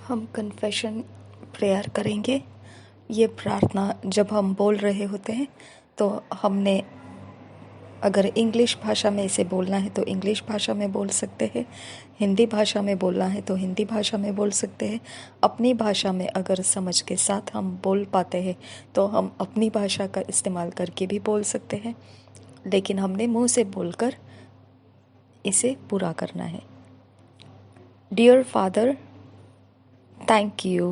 हम confession prayer करेंगे। ये प्रार्थना जब हम बोल रहे होते हैं तो हमने अगर इंग्लिश भाषा में इसे बोलना है तो इंग्लिश भाषा में बोल सकते हैं, हिंदी भाषा में बोलना है तो हिंदी भाषा में बोल सकते हैं। अपनी भाषा में अगर समझ के साथ हम बोल पाते हैं तो हम अपनी भाषा का इस्तेमाल करके भी बोल सकते हैं, लेकिन हमने मुंह से बोलकर इसे पूरा करना है। Dear father, thank you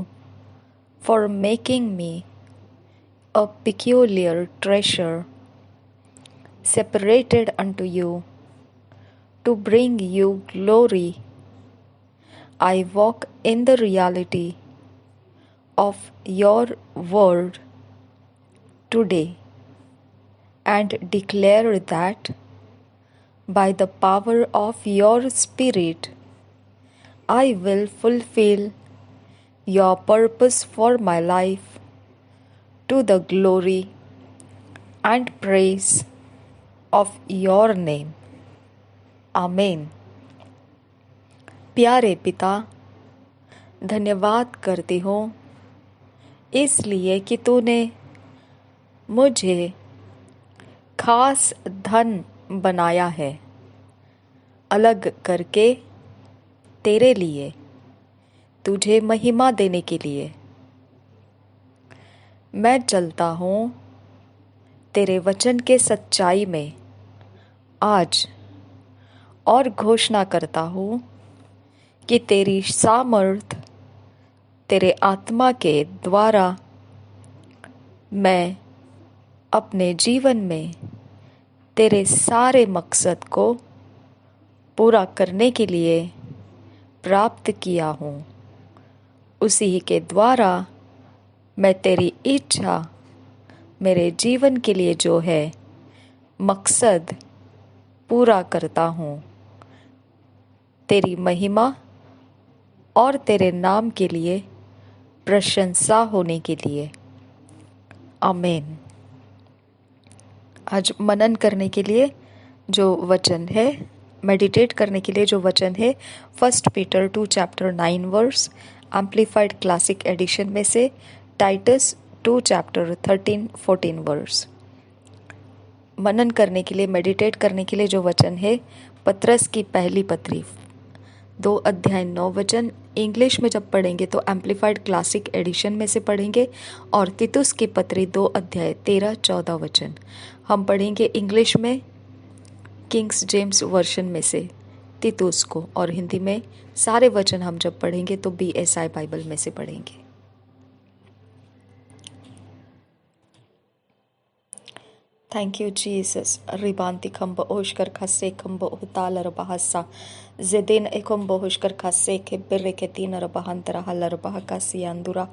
for making me a peculiar treasure, separated unto you, to bring you glory. I walk in the reality of your word today and declare that by the power of your Spirit, I will fulfill your purpose for my life, to the glory and praise of your name. आमीन। प्यारे पिता, धन्यवाद करती हूँ इसलिए कि तूने मुझे खास धन बनाया है, अलग करके तेरे लिए, तुझे महिमा देने के लिए। मैं चलता हूँ तेरे वचन के सच्चाई में आज और घोषणा करता हूँ कि तेरी सामर्थ, तेरे आत्मा के द्वारा मैं अपने जीवन में तेरे सारे मकसद को पूरा करने के लिए प्राप्त किया हूँ। उसी के द्वारा मैं तेरी इच्छा मेरे जीवन के लिए जो है मकसद पूरा करता हूँ, तेरी महिमा और तेरे नाम के लिए प्रशंसा होने के लिए। आमीन। आज मनन करने के लिए जो वचन है, मेडिटेट करने के लिए जो वचन है, 1 Peter 2 chapter 9 verse, amplified classic edition में से टाइटस 2 चैप्टर 13-14 वर्स। मनन करने के लिए, मेडिटेट करने के लिए जो वचन है, पतरस की पहली पत्री 2 अध्याय 9 वचन। इंग्लिश में जब पढ़ेंगे तो एम्प्लीफाइड क्लासिक एडिशन में से पढ़ेंगे, और तीतुस की पत्री 2 अध्याय 13-14 वचन हम पढ़ेंगे इंग्लिश में किंग्स जेम्स वर्शन में से तीतुस को, और हिंदी में सारे वचन हम जब पढ़ेंगे तो BSI बाइबल में से पढ़ेंगे। Thank you Jesus. रिबांति खम्ब ओशकर खस्से खम्ब उताल रबहसा ज़ेदिन एकुम बोहुशकर खस्से के बिर्रे के तीन रबहंत रहा लरबह का सियांदुरा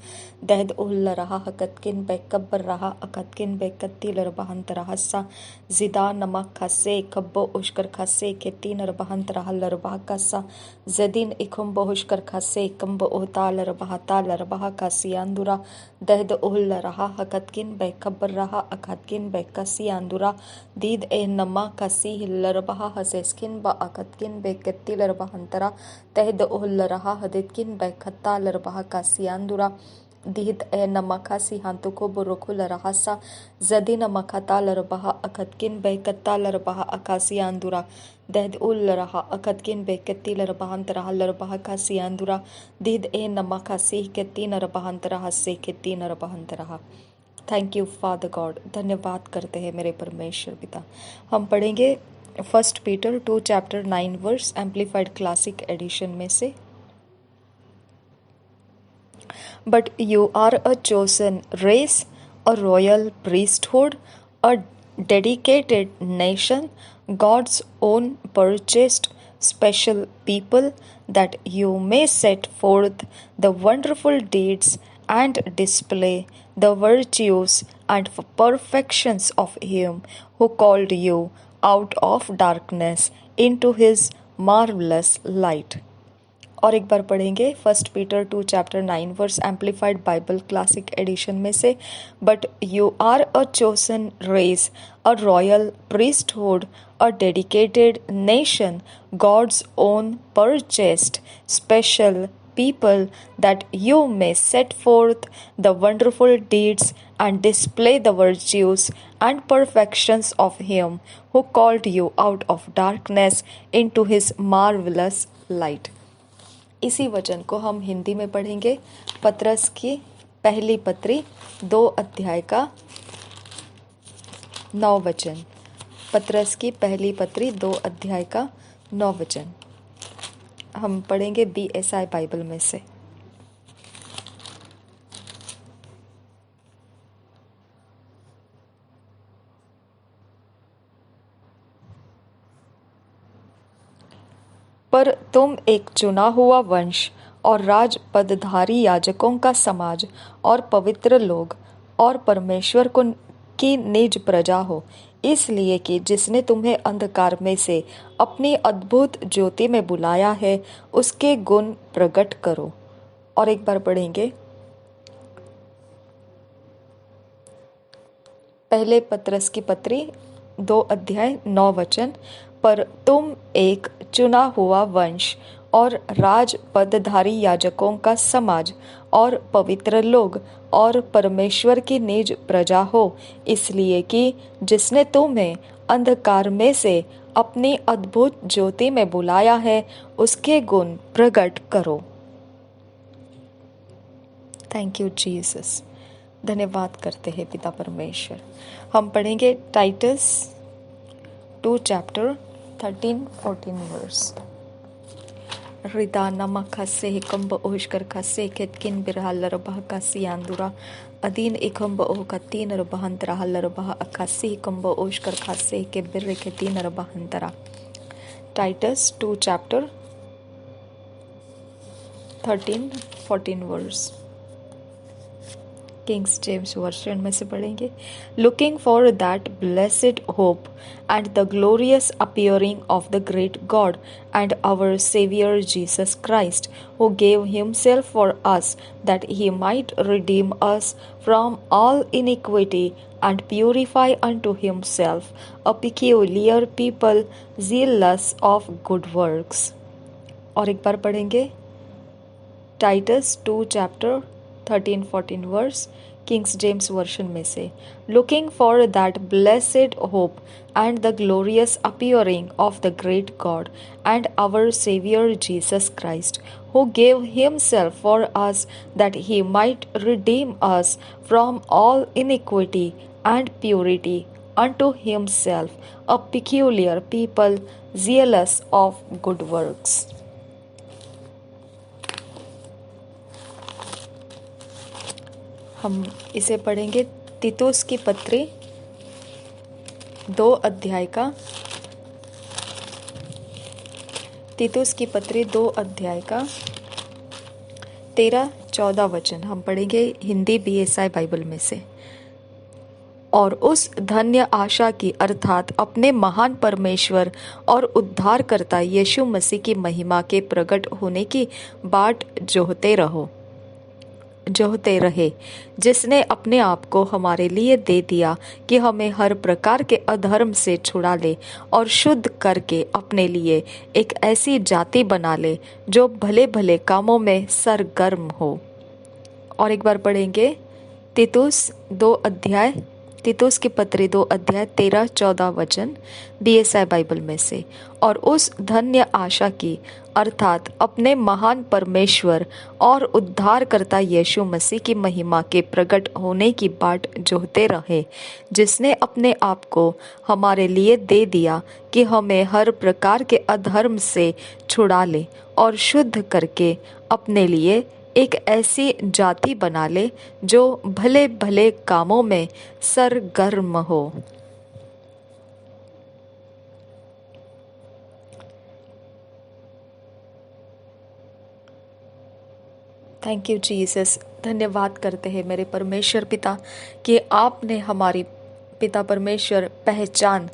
दहद उल्ल रहा हकतकिन बेकब्बर रहा अकतकिन बेकत्ती लरबहंत रहसा ज़िदा नमक खस्से कब्बो उशकर खस्से के तीन रबहंत रहा लरबह कसा ज़ेदिन एकुम बोहुशकर खस्से कम्ब उताल रबहता लरबह का सियांदुरा दहद उल्ल रहा हकतकिन बेकब्बर रहा अकतकिन बेकसी अंदुरा दीद ए नमा कसी लरबहा हसेस्किन ब अकतकिन बेकत्ती लरबहंतरा तहद उहल रहा हदितकिन बेखत्ता लरबहा कसी अंदुरा दीद ए नमा कसी हंतुको बुरुकुल रहसा जदी नमखता लरबहा अकतकिन बेकत्ता लरबहा अकासी अंदुरा दहद उल रहा अकतकिन बेकत्ती लरबहंत रहा लरबहा कसी अंदुरा दीद ए नमा कसी केत्ती नरबहंत रहा से केत्ती नरबहंत रहा। Thank you father God. धन्यवाद करते हैं मेरे परमेश्वर पिता। हम पढ़ेंगे 1 Peter 2 chapter 9 verse, amplified classic edition में से। But you are a chosen race, a royal priesthood, a dedicated nation, God's own purchased special people, that you may set forth the wonderful deeds and display the virtues and perfections of him who called you out of darkness into his marvelous light. और एक बार पढ़ेंगे 1 Peter 2 chapter 9 verse, amplified Bible classic edition में से। But you are a chosen race, a royal priesthood, a dedicated nation, God's own purchased special people, that you may set forth the wonderful deeds and display the virtues and perfections of Him who called you out of darkness into His marvelous light. इसी वचन को हम हिंदी में पढ़ेंगे। पतरस की पहली पत्री 2 अध्याय का 9 वचन। पतरस की पहली पत्री 2 अध्याय का 9 वचन हम पढ़ेंगे BSI बाइबल में से। पर तुम एक चुना हुआ वंश और राज पदधारी याजकों का समाज और पवित्र लोग और परमेश्वर की निज प्रजा हो, इसलिए कि जिसने तुम्हें अंधकार में से अपनी अद्भुत ज्योति में बुलाया है उसके गुण प्रकट करो। और एक बार पढ़ेंगे पहले पतरस की पत्री 2 अध्याय 9 वचन। पर तुम एक चुना हुआ वंश और राज पदधारी याजकों का समाज और पवित्र लोग और परमेश्वर की निज प्रजा हो, इसलिए कि जिसने तुम्हें अंधकार में से अपनी अद्भुत ज्योति में बुलाया है उसके गुण प्रकट करो। Thank you Jesus. धन्यवाद करते हैं पिता परमेश्वर। हम पढ़ेंगे टाइटस 2 चैप्टर 13-14 वर्स। रिदा नमा खसे कंब ओशकर खसे केतकिन बिरहलर बह कासी आंदुरा अदीन इकंब ओ कतीन रबहंतरा हलर बह अकासी कंब ओशकर खसे के बिर के तीन रबहंतरा। Titus 2 chapter 13-14 verse. Kings James version में से पढ़ेंगे। Looking for that blessed hope and the glorious appearing of the great God and our saviour Jesus Christ, who gave himself for us that he might redeem us from all iniquity and purify unto himself a peculiar people zealous of good works। और एक बार पढ़ेंगे Titus 2 chapter 13-14 verse, Kings James version में से। Looking for that blessed hope and the glorious appearing of the great God and our saviour Jesus Christ, who gave himself for us that he might redeem us from all iniquity and purity unto himself a peculiar people zealous of good works। हम इसे पढ़ेंगे तीतुस की पत्री 2 अध्याय का 13-14 वचन हम पढ़ेंगे हिंदी BSI बाइबल में से। और उस धन्य आशा की अर्थात अपने महान परमेश्वर और उद्धारकर्ता यीशु मसीह की महिमा के प्रकट होने की बाट जोहते रहे, जिसने अपने आप को हमारे लिए दे दिया कि हमें हर प्रकार के अधर्म से छुड़ा ले और शुद्ध करके अपने लिए एक ऐसी जाति बना ले जो भले भले कामों में सरगर्म हो। और एक बार पढ़ेंगे तीतुस की पत्री 2 अध्याय 13-14 वचन BSI बाइबल में से। और उस धन्य आशा की अर्थात अपने महान परमेश्वर और उद्धारकर्ता यीशु मसीह की महिमा के प्रकट होने की बाट जोहते रहे, जिसने अपने आप को हमारे लिए दे दिया कि हमें हर प्रकार के अधर्म से छुड़ा ले और शुद्ध करके अपने लिए एक ऐसी जाति बना ले जो भले भले कामों में सरगर्म हो। Thank you Jesus. धन्यवाद करते हैं मेरे परमेश्वर पिता कि आपने हमारी पिता परमेश्वर पहचान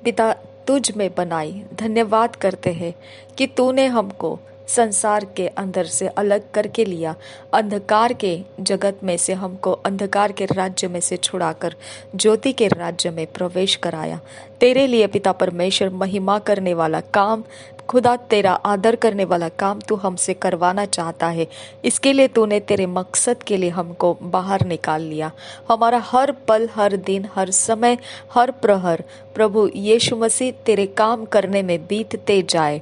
पिता तुझ में बनाई। धन्यवाद करते हैं कि तूने हमको संसार के अंदर से अलग करके लिया, अंधकार के जगत में से हमको अंधकार के राज्य में से छुड़ाकर ज्योति के राज्य में प्रवेश कराया। तेरे लिए पिता परमेश्वर महिमा करने वाला काम खुदा तेरा आदर करने वाला काम तू हमसे करवाना चाहता है। इसके लिए तूने तेरे मकसद के लिए हमको बाहर निकाल लिया। हमारा हर पल, हर दिन, हर समय, हर प्रहर प्रभु यीशु मसीह तेरे काम करने में बीतते जाए।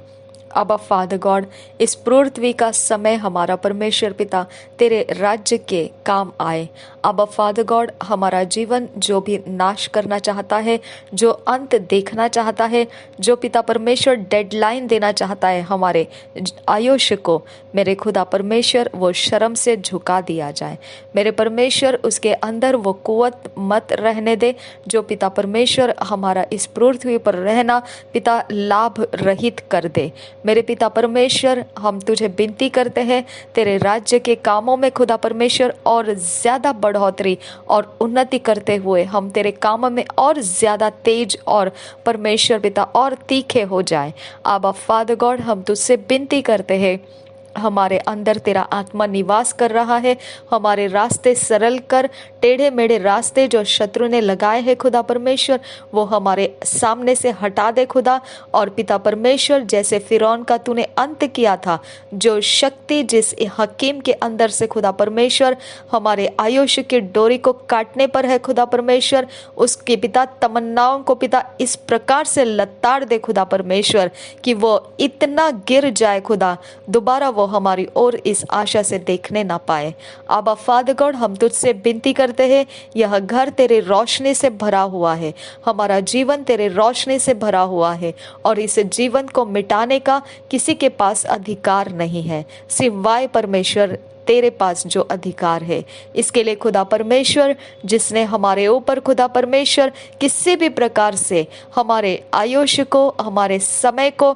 अबा फादर गॉड, इस पृथ्वी का समय हमारा परमेश्वर पिता तेरे राज्य के काम आए। अबा फादर गॉड, हमारा जीवन जो भी नाश करना चाहता है, जो अंत देखना चाहता है, जो पिता परमेश्वर डेडलाइन देना चाहता है हमारे आयुष्य को, मेरे खुदा परमेश्वर वो शर्म से झुका दिया जाए। मेरे परमेश्वर उसके अंदर वो कुवत मत रहने दे जो पिता परमेश्वर हमारा इस पृथ्वी पर रहना पिता लाभ रहित कर दे। मेरे पिता परमेश्वर, हम तुझे विनती करते हैं तेरे राज्य के कामों में खुदा परमेश्वर और ज़्यादा बढ़ोतरी और उन्नति करते हुए हम तेरे कामों में और ज़्यादा तेज और परमेश्वर पिता और तीखे हो जाए। आबा फादर गॉड, हम तुझसे विनती करते हैं, हमारे अंदर तेरा आत्मा निवास कर रहा है। हमारे रास्ते सरल कर, टेढ़े मेढ़े रास्ते जो शत्रु ने लगाए हैं खुदा परमेश्वर, वो हमारे सामने से हटा दे खुदा। और पिता परमेश्वर, जैसे फिरौन का तूने अंत किया था, जो शक्ति जिस हकीम के अंदर से खुदा परमेश्वर हमारे आयुष्य की डोरी को काटने पर है खुदा परमेश्वर, उसके पिता तमन्नाओं को पिता इस प्रकार से लताड़ दे खुदा परमेश्वर कि वो इतना गिर जाए खुदा, दोबारा वो हमारी ओर इस आशा से देखने ना पाए। आबा फादर गॉड, हम तुझसे विनती करते हैं, यह घर तेरे रोशनी से भरा हुआ है, हमारा जीवन तेरे रोशनी से भरा हुआ है और इस जीवन को मिटाने का किसी के पास अधिकार नहीं है सिवाय परमेश्वर तेरे पास जो अधिकार है। इसके लिए खुदा परमेश्वर, जिसने हमारे ऊपर खुदा परमेश्वर किसी भी प्रकार से हमारे आयुष्य को, हमारे समय को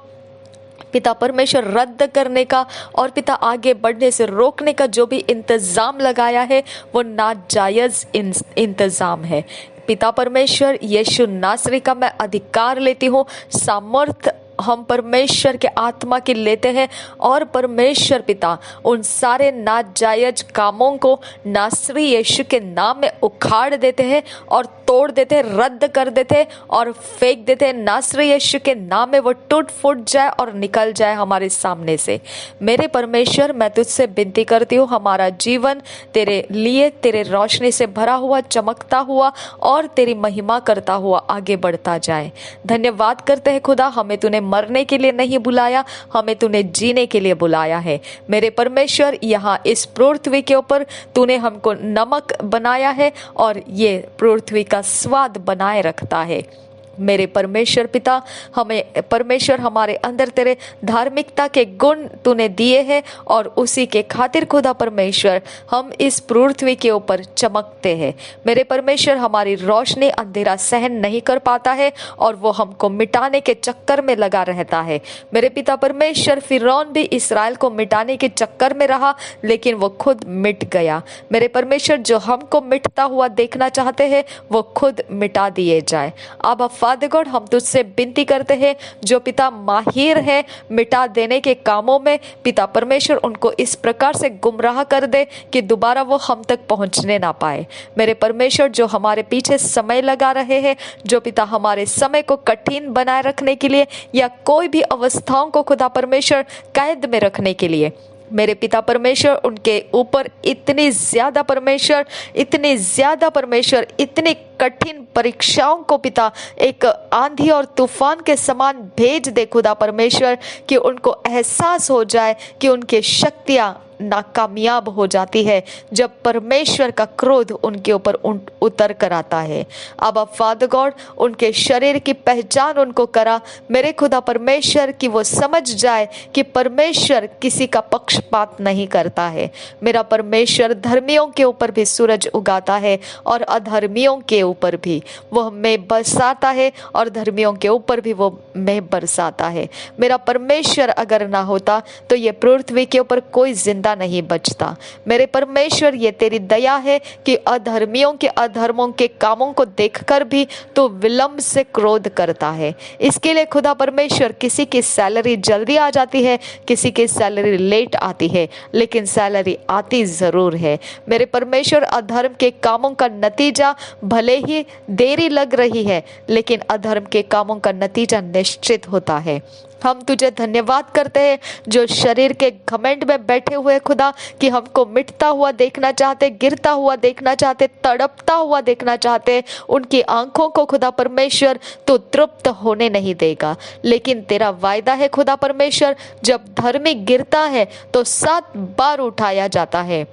पिता परमेश्वर रद्द करने का और पिता आगे बढ़ने से रोकने का जो भी इंतजाम लगाया है, वो नाजायज इंतजाम है। पिता परमेश्वर, यीशु नासरी का मैं अधिकार लेती हूँ, सामर्थ हम परमेश्वर के आत्मा की लेते हैं और परमेश्वर पिता उन सारे नाजायज कामों को नासरी यीशु के नाम में उखाड़ देते हैं और तोड़ देते हैं, रद्द कर देते हैं और फेंक देते हैं। नासरी यीशु के नाम में वो टूट फूट जाए और निकल जाए हमारे सामने से। मेरे परमेश्वर, मैं तुझसे विनती करती हूँ, हमारा जीवन तेरे लिए, तेरे रोशनी से भरा हुआ, चमकता हुआ और तेरी महिमा करता हुआ आगे बढ़ता जाए। धन्यवाद करते हैं खुदा, हमें तूने मरने के लिए नहीं बुलाया, हमें तूने जीने के लिए बुलाया है। मेरे परमेश्वर, यहाँ इस पृथ्वी के ऊपर तूने हमको नमक बनाया है और ये पृथ्वी का स्वाद बनाए रखता है। मेरे परमेश्वर पिता, हमें परमेश्वर हमारे अंदर तेरे धार्मिकता के गुण तूने दिए हैं और उसी के खातिर खुदा परमेश्वर हम इस पृथ्वी के ऊपर चमकते हैं। मेरे परमेश्वर, हमारी रोशनी अंधेरा सहन नहीं कर पाता है और वो हमको मिटाने के चक्कर में लगा रहता है। मेरे पिता परमेश्वर, फिरौन भी इसराइल को मिटाने के चक्कर में रहा, लेकिन वो खुद मिट गया। मेरे परमेश्वर, जो हमको मिटता हुआ देखना चाहते हैं वो खुद मिटा दिए जाए। अब फादर गॉड, हम तुझसे विनती करते हैं, जो पिता माहिर है मिटा देने के कामों में, पिता परमेश्वर उनको इस प्रकार से गुमराह कर दे कि दोबारा वो हम तक पहुंचने ना पाए। मेरे परमेश्वर, जो हमारे पीछे समय लगा रहे हैं, जो पिता हमारे समय को कठिन बनाए रखने के लिए या कोई भी अवस्थाओं को खुदा परमेश्वर कैद में रखने के लिए, मेरे पिता परमेश्वर उनके ऊपर इतनी ज्यादा परमेश्वर, इतनी कठिन परीक्षाओं को पिता एक आंधी और तूफान के समान भेज दे खुदा परमेश्वर, कि उनको एहसास हो जाए कि उनकी शक्तियां नाकामयाब हो जाती है जब परमेश्वर का क्रोध उनके ऊपर उतर कर आता है। अब फादर गॉड, उनके शरीर की पहचान उनको करा मेरे खुदा परमेश्वर, कि वो समझ जाए कि परमेश्वर किसी का पक्षपात नहीं करता है। मेरा परमेश्वर धर्मियों के ऊपर भी सूरज उगाता है और अधर्मियों के ऊपर भी वो मेघ बरसाता है और धर्मियों के ऊपर भी वो मेघ बरसाता है। मेरा परमेश्वर अगर ना होता तो ये पृथ्वी के ऊपर कोई जिंदा नहीं बचता। मेरे परमेश्वर, ये तेरी दया है कि अधर्मियों के अधर्मों के कामों को देखकर भी तो विलंब से क्रोध करता है। इसके लिए खुदा परमेश्वर, किसी की सैलरी जल्दी आ जाती है, किसी की सैलरी लेट आती है, लेकिन सैलरी आती जरूर है। मेरे परमेश्वर, अधर्म के कामों का नतीजा भले ही देरी लग रही है, लेकिन अधर्म के कामों का नतीजा निश्चित होता है। हम तुझे धन्यवाद करते हैं जो शरीर के घमंड में बैठे हुए खुदा कि हमको मिटता हुआ देखना चाहते, गिरता हुआ देखना चाहते, तड़पता हुआ देखना चाहते, उनकी आंखों को खुदा परमेश्वर तो तृप्त होने नहीं देगा। लेकिन तेरा वायदा है खुदा परमेश्वर, जब धर्मी गिरता है तो 7 बार उठाया जाता है,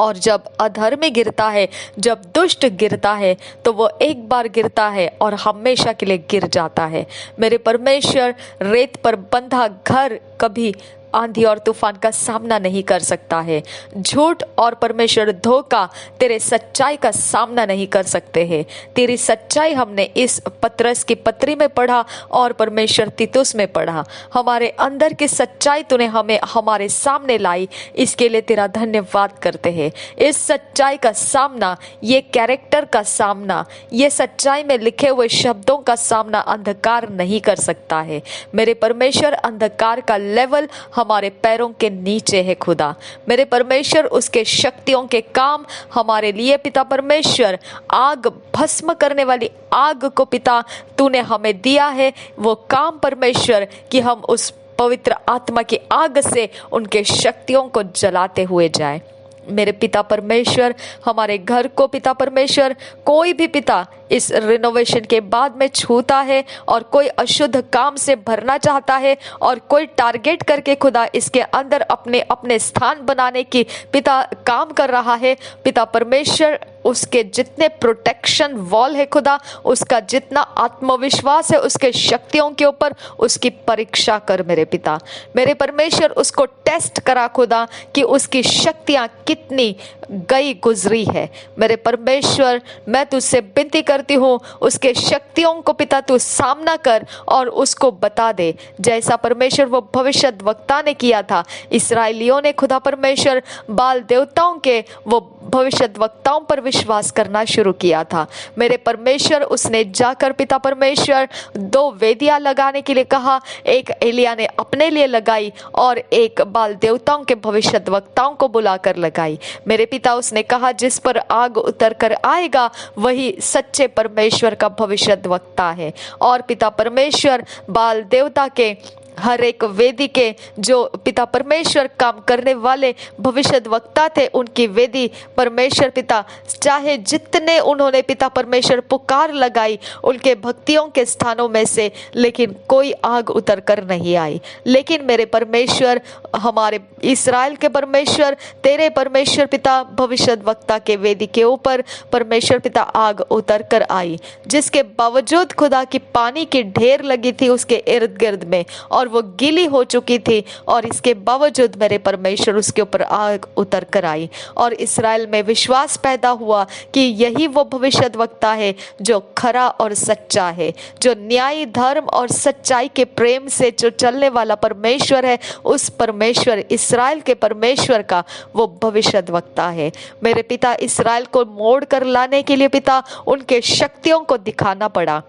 और जब अधर्मी गिरता है, जब दुष्ट गिरता है, तो वो एक बार गिरता है और हमेशा के लिए गिर जाता है। मेरे परमेश्वर, रेत पर बंधा घर कभी आंधी और तूफान का सामना नहीं कर सकता है। झूठ और परमेश्वर धोखा तेरे सच्चाई का सामना नहीं कर सकते हैं। तेरी सच्चाई हमने इस पत्रस की पत्री में पढ़ा और परमेश्वर तीतुस में पढ़ा। हमारे अंदर की सच्चाई तूने हमें हमारे सामने लाई, इसके लिए तेरा धन्यवाद करते हैं। इस सच्चाई का सामना, ये कैरेक्टर का सामना, ये सच्चाई में लिखे हुए शब्दों का सामना अंधकार नहीं कर सकता है। मेरे परमेश्वर, अंधकार का लेवल हमारे पैरों के नीचे है खुदा। मेरे परमेश्वर, उसके शक्तियों के काम हमारे लिए पिता परमेश्वर, आग भस्म करने वाली आग को पिता तूने हमें दिया है, वो काम परमेश्वर कि हम उस पवित्र आत्मा की आग से उनके शक्तियों को जलाते हुए जाए। मेरे पिता परमेश्वर, हमारे घर को पिता परमेश्वर, कोई भी पिता इस रिनोवेशन के बाद में छूता है और कोई अशुद्ध काम से भरना चाहता है और कोई टारगेट करके खुदा इसके अंदर अपने अपने स्थान बनाने की पिता काम कर रहा है, पिता परमेश्वर, उसके जितने प्रोटेक्शन वॉल है खुदा, उसका जितना आत्मविश्वास है उसके शक्तियों के ऊपर, उसकी परीक्षा कर मेरे पिता। मेरे परमेश्वर, उसको टेस्ट करा खुदा कि उसकी शक्तियां कितनी गई गुजरी है। मेरे परमेश्वर, मैं तुझसे विनती करती हूँ, उसके शक्तियों को पिता तू सामना कर और उसको बता दे, जैसा परमेश्वर वो भविष्यद्वक्ता ने किया था। इस्राएलियों ने खुदा परमेश्वर बाल देवताओं के वो भविष्यद्वक्ताओं पर विश्वास करना शुरू किया था। मेरे परमेश्वर, उसने जाकर पिता परमेश्वर 2 वेदियां लगाने के लिए कहा, एक एलिया ने अपने लिए लगाई और एक बाल देवताओं के भविष्यद्वक्ताओं को बुलाकर लगाई। मेरे पिता, उसने कहा जिस पर आग उतर कर आएगा वही सच्चे परमेश्वर का भविष्यद्वक्ता है। और पिता परमेश्वर, बाल देवता के हर एक वेदी के जो पिता परमेश्वर काम करने वाले भविष्यद्वक्ता थे, उनकी वेदी परमेश्वर पिता, चाहे जितने उन्होंने पिता परमेश्वर पुकार लगाई उनके भक्तियों के स्थानों में से, लेकिन कोई आग उतर कर नहीं आई। लेकिन मेरे परमेश्वर, हमारे इस्राएल के परमेश्वर, तेरे परमेश्वर पिता भविष्यद्वक्ता के वेदी के ऊपर परमेश्वर पिता आग उतर कर आई, जिसके बावजूद खुदा की पानी की ढेर लगी थी उसके इर्द गिर्द में और वो गीली हो चुकी थी, और इसके बावजूद मेरे परमेश्वर उसके ऊपर आग उतर कर आई और इस्राएल में विश्वास पैदा हुआ कि यही वो भविष्यद्वक्ता है जो खरा और सच्चा है, जो न्याय, धर्म और सच्चाई के प्रेम से जो चलने वाला परमेश्वर है। उस परमेश्वर, इस्राएल के परमेश्वर का वो भविष्यद्वक्ता है। मेरे पिता, इस्राएल को मोड़ कर लाने के लिए पिता उनके शक्तियों को दिखाना पड़ा।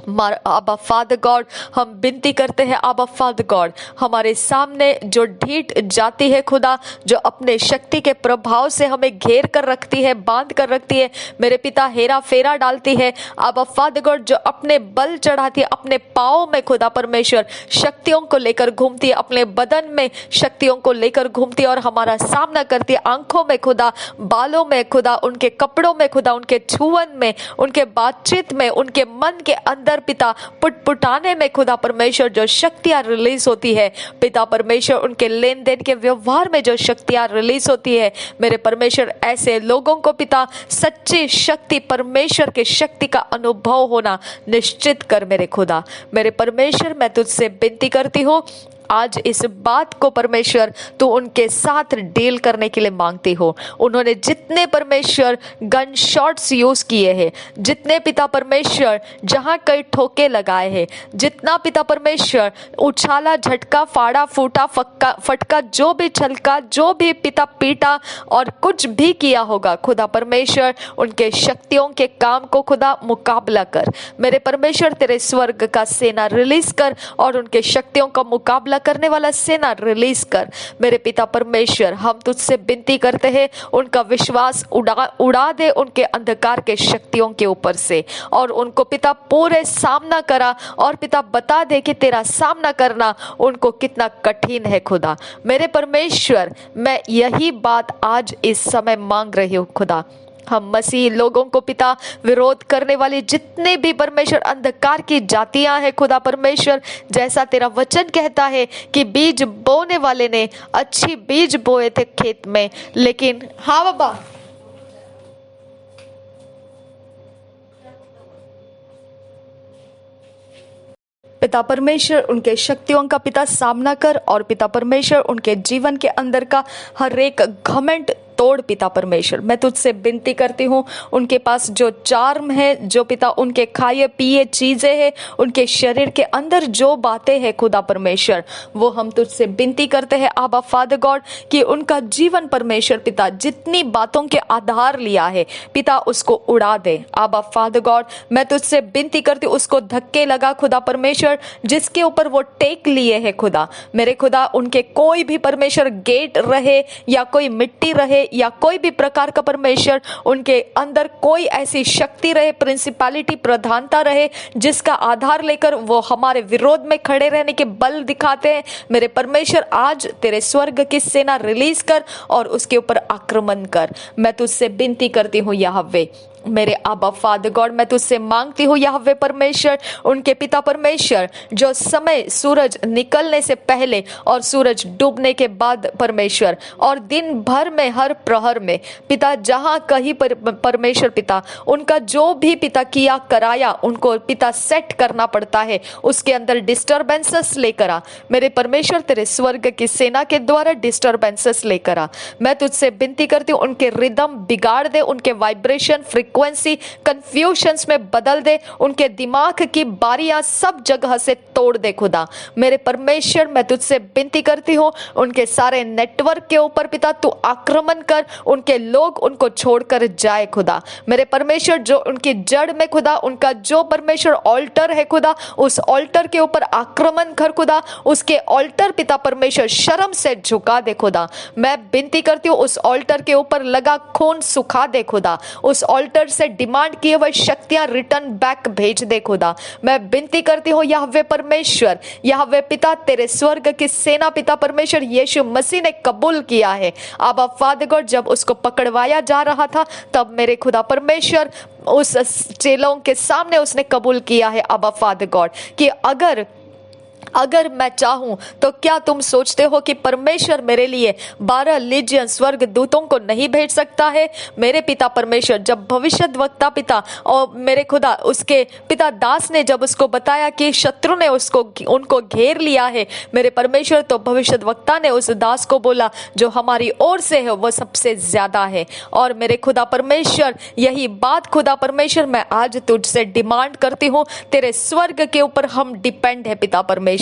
आबा फादर गॉड, हम विनती करते हैं आबा फादर गॉड, हमारे सामने जो ढीठ जाती है खुदा, जो अपने शक्ति के प्रभाव से हमें घेर कर रखती है, बांध कर रखती है, मेरे पिता हेरा फेरा डालती है आबा फादर गॉड, जो अपने बल चढ़ाती है, अपने पाँव में खुदा परमेश्वर शक्तियों को लेकर घूमती है, अपने बदन में शक्तियों को लेकर घूमती है और हमारा सामना करती है, आंखों में खुदा, बालों में खुदा, उनके कपड़ों में खुदा, उनके छुअन में, उनके बातचीत में, उनके मन के अंदर पिता पुटपुटाने में खुदा परमेश्वर जो शक्तियां रिलीज होती है, पिता परमेश्वर उनके लेन देन के व्यवहार में जो शक्तियां रिलीज होती है, मेरे परमेश्वर ऐसे लोगों को पिता सच्ची शक्ति, परमेश्वर के शक्ति का अनुभव होना निश्चित कर मेरे खुदा। मेरे परमेश्वर, मैं तुझसे विनती करती हूँ, आज इस बात को परमेश्वर तू उनके साथ डील करने के लिए मांगती हो। उन्होंने जितने परमेश्वर गन शॉट्स यूज किए हैं, जितने पिता परमेश्वर जहां कई ठोके लगाए हैं, जितना पिता परमेश्वर उछाला, झटका, फाड़ा, फूटा, फटका, जो भी छलका, जो भी पिता पीटा और कुछ भी किया होगा, खुदा परमेश्वर उनके शक्तियों के काम को खुदा मुकाबला कर। मेरे परमेश्वर, तेरे स्वर्ग का सेना रिलीज कर और उनके शक्तियों का मुकाबला मुकाबला करने वाला सेना रिलीज कर। मेरे पिता परमेश्वर, हम तुझसे विनती करते हैं, उनका विश्वास उड़ा दे उनके अंधकार के शक्तियों के ऊपर से, और उनको पिता पूरे सामना करा, और पिता बता दे कि तेरा सामना करना उनको कितना कठिन है खुदा। मेरे परमेश्वर, मैं यही बात आज इस समय मांग रही हूँ खुदा। हम मसीह लोगों को पिता विरोध करने वाली जितने भी परमेश्वर अंधकार की जातियां हैं खुदा परमेश्वर, जैसा तेरा वचन कहता है कि बीज बोने वाले ने अच्छी बीज बोए थे खेत में, लेकिन हाँ बाबा, पिता परमेश्वर उनके शक्तियों का पिता सामना कर, और पिता परमेश्वर उनके जीवन के अंदर का हर एक घमंड तोड़। पिता परमेश्वर, मैं तुझसे विनती करती हूँ, उनके पास जो चार्म है, जो पिता उनके खाए पिए चीजें हैं, उनके शरीर के अंदर जो बातें हैं खुदा परमेश्वर, वो हम तुझसे विनती करते हैं आबा फादर गॉड कि उनका जीवन परमेश्वर पिता जितनी बातों के आधार लिया है पिता उसको उड़ा दे। आबा फादर गॉड, मैं तुझसे विनती करती हूँ, उसको धक्के लगा खुदा परमेश्वर, जिसके ऊपर वो टेक लिए है खुदा। मेरे खुदा, उनके कोई भी परमेश्वर गेट रहे या कोई मिट्टी रहे या कोई भी प्रकार का परमेश्वर उनके अंदर कोई ऐसी शक्ति रहे, प्रिंसिपैलिटी, प्रधानता रहे, जिसका आधार लेकर वो हमारे विरोध में खड़े रहने के बल दिखाते हैं, मेरे परमेश्वर आज तेरे स्वर्ग की सेना रिलीज कर और उसके ऊपर आक्रमण कर। मैं तुझसे विनती करती हूँ यहोवे, मेरे आबा फादर गॉड, मैं तुझसे मांगती हूँ यहोवे परमेश्वर, उनके पिता परमेश्वर, जो समय सूरज निकलने से पहले और सूरज डूबने के बाद परमेश्वर, और दिन भर में हर प्रहर में पिता जहाँ कहीं परमेश्वर पिता उनका जो भी पिता किया कराया उनको पिता सेट करना पड़ता है, उसके अंदर डिस्टर्बेंसेस लेकर आ मेरे परमेश्वर, तेरे स्वर्ग की सेना के द्वारा डिस्टर्बेंसेस लेकर आ। मैं तुझसे विनती करती हूँ, उनके रिदम बिगाड़ दे, उनके वाइब्रेशन फ्रीक्वेंसी कंफ्यूजन्स में बदल दे, उनके दिमाग की बारियां सब जगह से तोड़ दे खुदा। मेरे परमेश्वर, मैं तुझसे विनती करती हूँ, उनके सारे नेटवर्क के ऊपर पिता तू आक्रमण कर, उनके लोग उनको छोड़कर जाए खुदा। मेरे परमेश्वर, जो उनकी जड़ में खुदा उनका जो परमेश्वर ऑल्टर है खुदा, उस ऑल्टर के ऊपर आक्रमण कर खुदा, उसके ऑल्टर पिता परमेश्वर शर्म से झुका दे खुदा। मैं विनती करती हूँ, उस ऑल्टर के ऊपर लगा खून सुखा दे खुदा, उस ऑल्टर से डिमांड किए हुए शक्तियां रिटर्न बैक भेज दे खुदा। मैं विनती करती हूँ यहोवे परमेश्वर, यहोवे पिता, तेरे स्वर्ग की सेना पिता परमेश्वर यीशु मसीह ने कबूल किया है आबा फादर गॉड, जब उसको पकड़वाया जा रहा था तब मेरे खुदा परमेश्वर उस चेलों के सामने उसने कबूल किया है आबा फादर गॉड कि अगर मैं चाहूं तो क्या तुम सोचते हो कि परमेश्वर मेरे लिए 12 लीजियन स्वर्ग दूतों को नहीं भेज सकता है? मेरे पिता परमेश्वर, जब भविष्यद्वक्ता पिता और मेरे खुदा उसके पिता दास ने जब उसको बताया कि शत्रु ने उनको घेर लिया है मेरे परमेश्वर, तो भविष्यद्वक्ता ने उस दास को बोला जो हमारी ओर से है वो सबसे ज्यादा है। और मेरे खुदा परमेश्वर, यही बात खुदा परमेश्वर मैं आज तुझसे डिमांड करती हूँ, तेरे स्वर्ग के ऊपर हम डिपेंड है पिता परमेश्वर,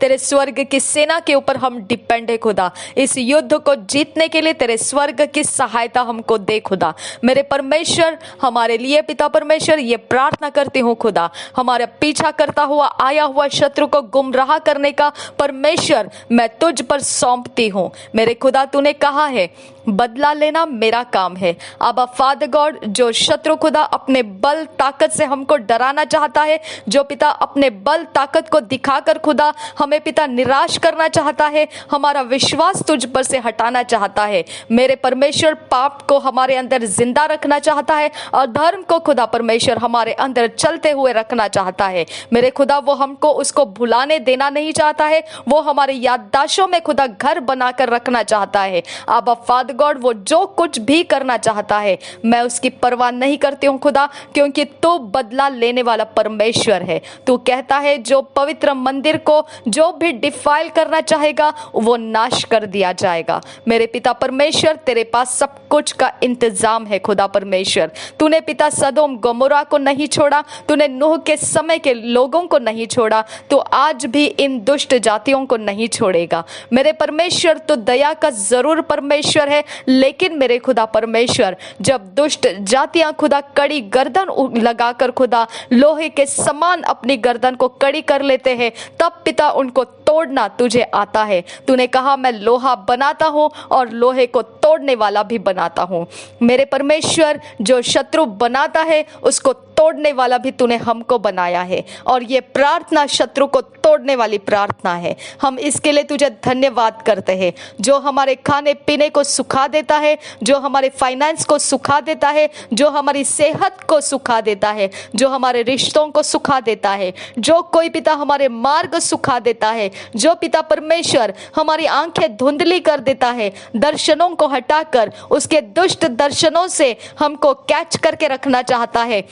तेरे स्वर्ग की सेना के ऊपर हम डिपेंड है खुदा। इस युद्ध को जीतने के लिए तेरे स्वर्ग की सहायता हमको दे खुदा। मेरे परमेश्वर, हमारे लिए पिता परमेश्वर ये प्रार्थना करती हूँ खुदा, हमारा पीछा करता हुआ आया हुआ शत्रु को गुमराह करने का परमेश्वर मैं तुझ पर सौंपती हूँ। मेरे खुदा, तूने कहा है बदला लेना मेरा काम है। आबा फादर गॉड, जो शत्रु खुदा अपने बल ताकत से हमको डराना चाहता है, जो पिता अपने बल ताकत को दिखाकर खुदा हमें पिता निराश करना चाहता है, हमारा विश्वास तुझ पर से हटाना चाहता है, मेरे परमेश्वर पाप को हमारे अंदर जिंदा रखना चाहता है और धर्म को खुदा परमेश्वर हमारे अंदर चलते हुए रखना चाहता है। मेरे खुदा, वो हमको उसको भुलाने देना नहीं चाहता है, वो हमारे याददाश्तों में खुदा घर बनाकर रखना चाहता है। आबा फादर गॉड, वो जो कुछ भी करना चाहता है मैं उसकी परवाह नहीं करती हूँ खुदा, क्योंकि तू बदला लेने वाला परमेश्वर है। तू कहता है जो पवित्र मंदिर को जो भी डिफाइल करना चाहेगा वो नाश कर दिया जाएगा। मेरे पिता परमेश्वर, तेरे पास सब कुछ का इंतजाम है खुदा परमेश्वर। तूने पिता सदोम गमोरा को नहीं छोड़ा, तूने नूह के समय के लोगों को नहीं छोड़ा, तो आज भी इन दुष्ट जातियों को नहीं छोड़ेगा। मेरे परमेश्वर, तो दया का जरूर परमेश्वर है, लेकिन मेरे खुदा परमेश्वर, जब दुष्ट जातियां खुदा कड़ी गर्दन लगाकर खुदा लोहे के समान अपनी गर्दन को कड़ी कर लेते हैं, तब पिता उनको तोड़ना तुझे आता है। तूने कहा मैं लोहा बनाता हूँ और लोहे को तोड़ने वाला भी बनाता हूँ। मेरे परमेश्वर, जो शत्रु बनाता है उसको तोड़ने वाला भी तूने हमको बनाया है, और ये प्रार्थना शत्रु को तोड़ने वाली प्रार्थना है। हम इसके लिए तुझे धन्यवाद करते हैं, जो हमारे खाने पीने को सुखा देता है, जो हमारे फाइनेंस को सुखा देता है, जो हमारी सेहत को सुखा देता है, जो हमारे रिश्तों को सुखा देता है, जो कोई पिता हमारे मार्ग सुखा देता है, जो पिता परमेश्वर हमारी आंखें धुंधली कर देता है, दर्शनों को हटाकर उसके दुष्ट दर्शनों से हमको कैच करके रखना चाहता है,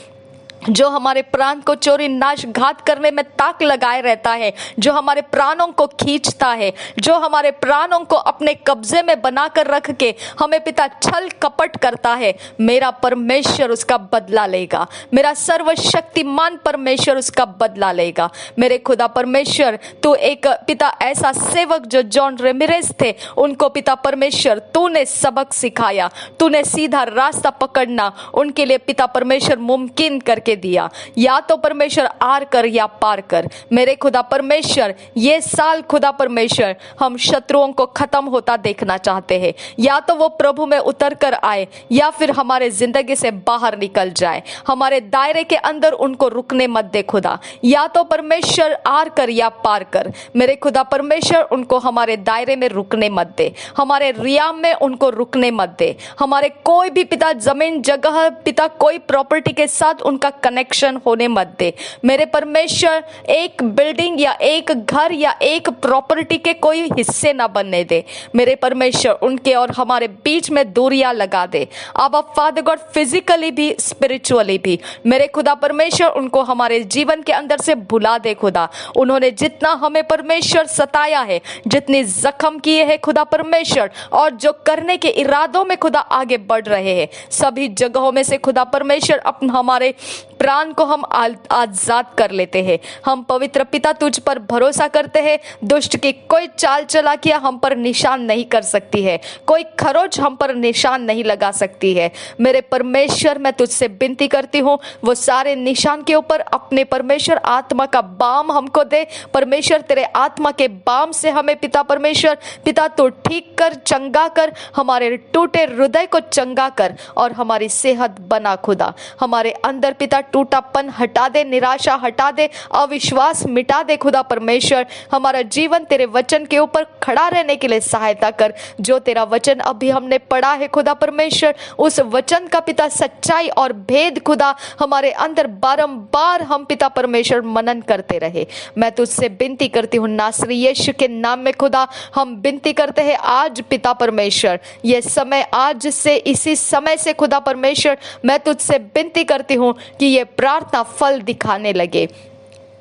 जो हमारे प्राण को चोरी नाश घात करने में ताक लगाए रहता है, जो हमारे प्राणों को खींचता है, जो हमारे प्राणों को अपने कब्जे में बनाकर रख के हमें पिता छल कपट करता है, मेरा परमेश्वर उसका बदला लेगा। मेरा सर्वशक्तिमान परमेश्वर उसका बदला लेगा। मेरे खुदा परमेश्वर, तू एक पिता ऐसा सेवक जो जॉन रेमिरेज थे, उनको पिता परमेश्वर तूने सबक सिखाया, तूने सीधा रास्ता पकड़ना उनके लिए पिता परमेश्वर मुमकिन करके दिया। या तो परमेश्वर आर कर या पार कर। मेरे खुदा परमेश्वर, ये साल खुदा परमेश्वर हम शत्रुओं को खत्म होता देखना चाहते हैं। या तो वो प्रभु में उतर कर आए या फिर हमारे जिंदगी से बाहर निकल जाए। हमारे दायरे के अंदर उनको रुकने मत दे खुदा। या तो परमेश्वर आर कर या पार कर। मेरे खुदा परमेश्वर, उनको हमारे दायरे में रुकने मत दे, हमारे रियाम में उनको रुकने मत दे। हमारे कोई भी पिता जमीन जगह पिता कोई प्रॉपर्टी के साथ उनका कनेक्शन होने मत दे। मेरे परमेश्वर, एक बिल्डिंग या एक घर या एक प्रॉपर्टी के कोई हिस्से ना बनने दे। मेरे परमेश्वर, उनके और हमारे बीच में दूरियां लगा दे। अब फादर गॉड, फिजिकली भी स्पिरिचुअली भी मेरे खुदा परमेश्वर, उनको हमारे जीवन के अंदर से भुला दे खुदा। उन्होंने जितना हमें परमेश्वर सताया है, जितनी जख्म किए हैं खुदा परमेश्वर, और जो करने के इरादों में खुदा आगे बढ़ रहे हैं, सभी जगहों में से खुदा परमेश्वर हमारे प्राण को हम आजाद कर लेते हैं। हम पवित्र पिता तुझ पर भरोसा करते हैं। दुष्ट की कोई चाल चलाकियां हम पर निशान नहीं कर सकती है, कोई खरोच हम पर निशान नहीं लगा सकती है। मेरे परमेश्वर, मैं तुझसे विनती करती हूँ, वो सारे निशान के ऊपर अपने परमेश्वर आत्मा का बाम हमको दे। परमेश्वर, तेरे आत्मा के बाम से हमें पिता परमेश्वर पिता तू ठीक कर, चंगा कर, हमारे टूटे हृदय को चंगा कर और हमारी सेहत बना खुदा। हमारे अंदर पिता टूटापन हटा दे, निराशा हटा दे, अविश्वास मिटा दे खुदा परमेश्वर। हमारा जीवन तेरे वचन के ऊपर खड़ा रहने के लिए सहायता कर। जो तेरा वचन अभी हमने पढ़ा है खुदा परमेश्वर, उस वचन का पिता सच्चाई और भेद खुदा हमारे अंदर बारंबार हम पिता परमेश्वर मनन करते रहे। मैं तुझसे विनती करती हूँ नासरी यीशु के नाम में खुदा, हम विनती करते हैं आज पिता परमेश्वर, ये समय आज से इसी समय से खुदा परमेश्वर, मैं तुझसे विनती करती हूँ कि ये प्रार्थना फल दिखाने लगे।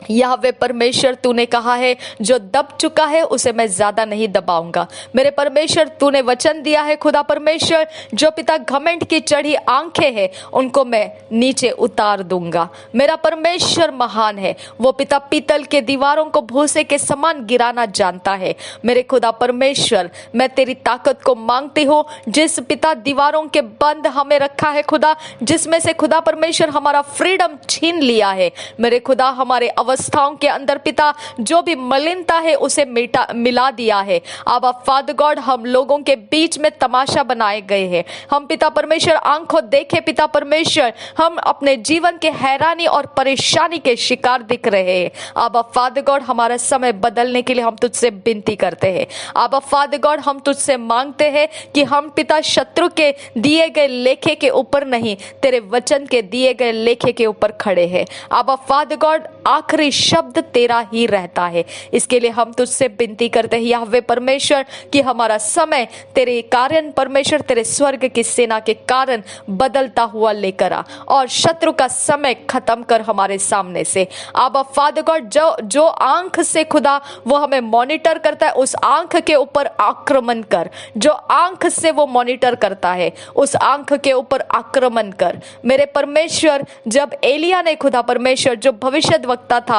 यहोवा परमेश्वर, तूने कहा है जो दब चुका है उसे मैं ज्यादा नहीं दबाऊंगा। मेरे परमेश्वर, तूने वचन दिया है खुदा परमेश्वर, जो पिता घमंड की चढ़ी आंखें हैं उनको मैं नीचे उतार दूंगा। मेरा परमेश्वर महान है, वो पिता पीतल के दीवारों को भूसे के समान गिराना जानता है। मेरे खुदा परमेश्वर, मैं तेरी ताकत को मांगती हूँ, जिस पिता दीवारों के बंद हमें रखा है खुदा, जिसमें से खुदा परमेश्वर हमारा फ्रीडम छीन लिया है। मेरे खुदा, हमारे अवस्थाओं के अंदर पिता जो भी मलिनता है उसे मिला दिया है। अब फादर गॉड, हम लोगों के बीच में तमाशा बनाए गए हैं। हम पिता परमेश्वर आंखों देखे पिता परमेश्वर, हम अपने जीवन के हैरानी और परेशानी के शिकार दिख रहे हैं। अब फादर गॉड, हमारा समय बदलने के लिए हम तुझसे विनती करते हैं। अब फादर गॉड, हम तुझसे मांगते हैं कि हम पिता शत्रु के दिए गए लेखे के ऊपर नहीं, तेरे वचन के दिए गए लेखे के ऊपर खड़े हैं। अब फादर गॉड, आखिरी शब्द तेरा ही रहता है। इसके लिए हम तुझसे विनती करते हैं यहोवा परमेश्वर कि हमारा समय तेरे कारण परमेश्वर, तेरे स्वर्ग की सेना के कारण बदलता हुआ लेकर आ और शत्रु का समय खत्म कर हमारे सामने से। अब फादर गॉड, जो आंख से खुदा वो हमें मॉनिटर करता है, उस आंख के ऊपर आक्रमण कर। जो आंख से वो मॉनिटर करता है उस आंख के ऊपर आक्रमण कर। मेरे परमेश्वर, जब एलिया ने खुदा परमेश्वर जो भविष्यद्वक्ता था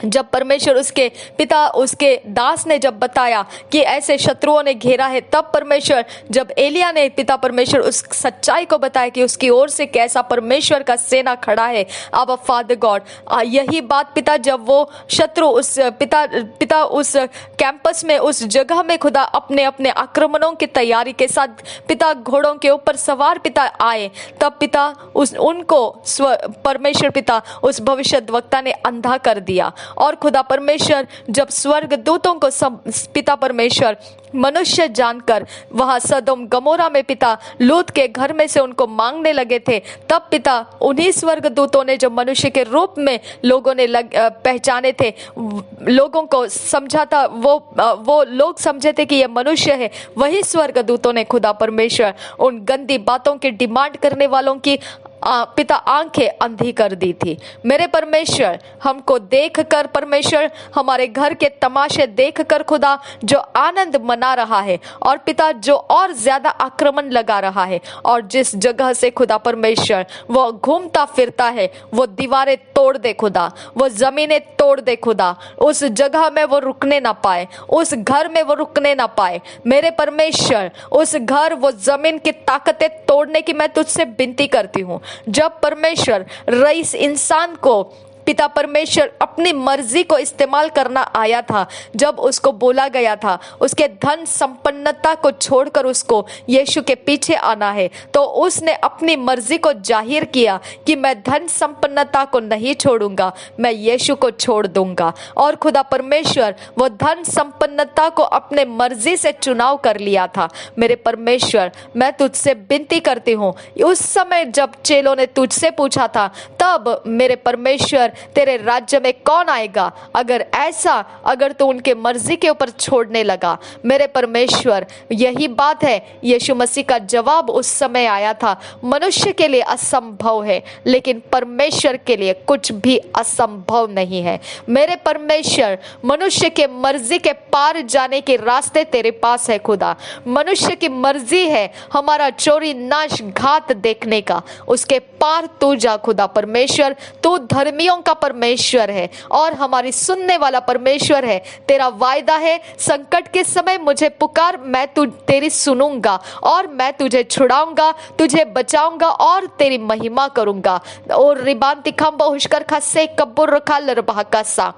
जब परमेश्वर उसके दास ने जब बताया कि ऐसे शत्रुओं ने घेरा है, तब परमेश्वर, जब एलिया ने पिता परमेश्वर उस सच्चाई को बताया कि उसकी ओर से कैसा परमेश्वर का सेना खड़ा है, अब फादर गॉड, यही बात पिता, जब वो शत्रु उस पिता उस कैंपस में, उस जगह में खुदा अपने अपने आक्रमणों की तैयारी के साथ पिता घोड़ों के ऊपर सवार पिता आए, तब पिता उनको परमेश्वर पिता उस भविष्यद्वक्ता ने अंधा कर दिया। और खुदा परमेश्वर जब स्वर्ग दूतों को पिता परमेश्वर मनुष्य जानकर वहां सदोम गमोरा में पिता लूत के घर में से उनको मांगने लगे थे, तब पिता उन्हीं स्वर्ग दूतों ने जो मनुष्य के रूप में लोगों ने पहचाने थे, लोगों को समझा था, वो लोग समझे थे कि ये मनुष्य है, वही स्वर्ग दूतों ने खुदा परमेश्वर उन गंदी बातों की डिमांड करने वालों की पिता आंखें अंधी कर दी थी। मेरे परमेश्वर, हमको देख कर परमेश्वर, हमारे घर के तमाशे देख कर खुदा जो आनंद मना रहा है, और पिता जो और ज्यादा आक्रमण लगा रहा है, और जिस जगह से खुदा परमेश्वर वो घूमता फिरता है, वो दीवारें तोड़ दे खुदा, वो जमीनें तोड़ दे खुदा, उस जगह में वो रुकने ना पाए, उस घर में वो रुकने ना पाए। मेरे परमेश्वर, उस घर, वो जमीन की ताकतें तोड़ने की मैं तुझसे विनती करती हूँ। जब परमेश्वर रईस इंसान को पिता परमेश्वर अपनी मर्जी को इस्तेमाल करना आया था, जब उसको बोला गया था उसके धन संपन्नता को छोड़कर उसको यीशु के पीछे आना है, तो उसने अपनी मर्जी को जाहिर किया कि मैं धन संपन्नता को नहीं छोड़ूंगा, मैं यीशु को छोड़ दूंगा। और खुदा परमेश्वर वो धन संपन्नता को अपने मर्जी से चुनाव कर लिया था। मेरे परमेश्वर, मैं तुझसे विनती करती हूँ, उस समय जब चेलों ने तुझसे पूछा था, तब मेरे परमेश्वर तेरे राज्य में कौन आएगा, अगर तू उनके मर्जी के ऊपर छोड़ने लगा। मेरे परमेश्वर, यही बात है, यीशु मसीह का जवाब उस समय आया था, मनुष्य के लिए असंभव है, लेकिन परमेश्वर के लिए कुछ भी असंभव नहीं है। मेरे परमेश्वर, मनुष्य के मर्जी के पार जाने के रास्ते तेरे पास है खुदा। मनुष्य की मर्जी है हमारा चोरी नाश घात देखने का, उसके पार तू जा खुदा परमेश्वर। तू धर्मियों का परमेश्वर है और हमारी सुनने वाला परमेश्वर है। तेरा वायदा है, संकट के समय मुझे पुकार, मैं तेरी सुनूंगा और मैं तुझे छुड़ाऊंगा, तुझे बचाऊंगा और तेरी महिमा करूंगा। और रिबांति खंबा हुशकर खसे कब्बुर रखा लरबहा सा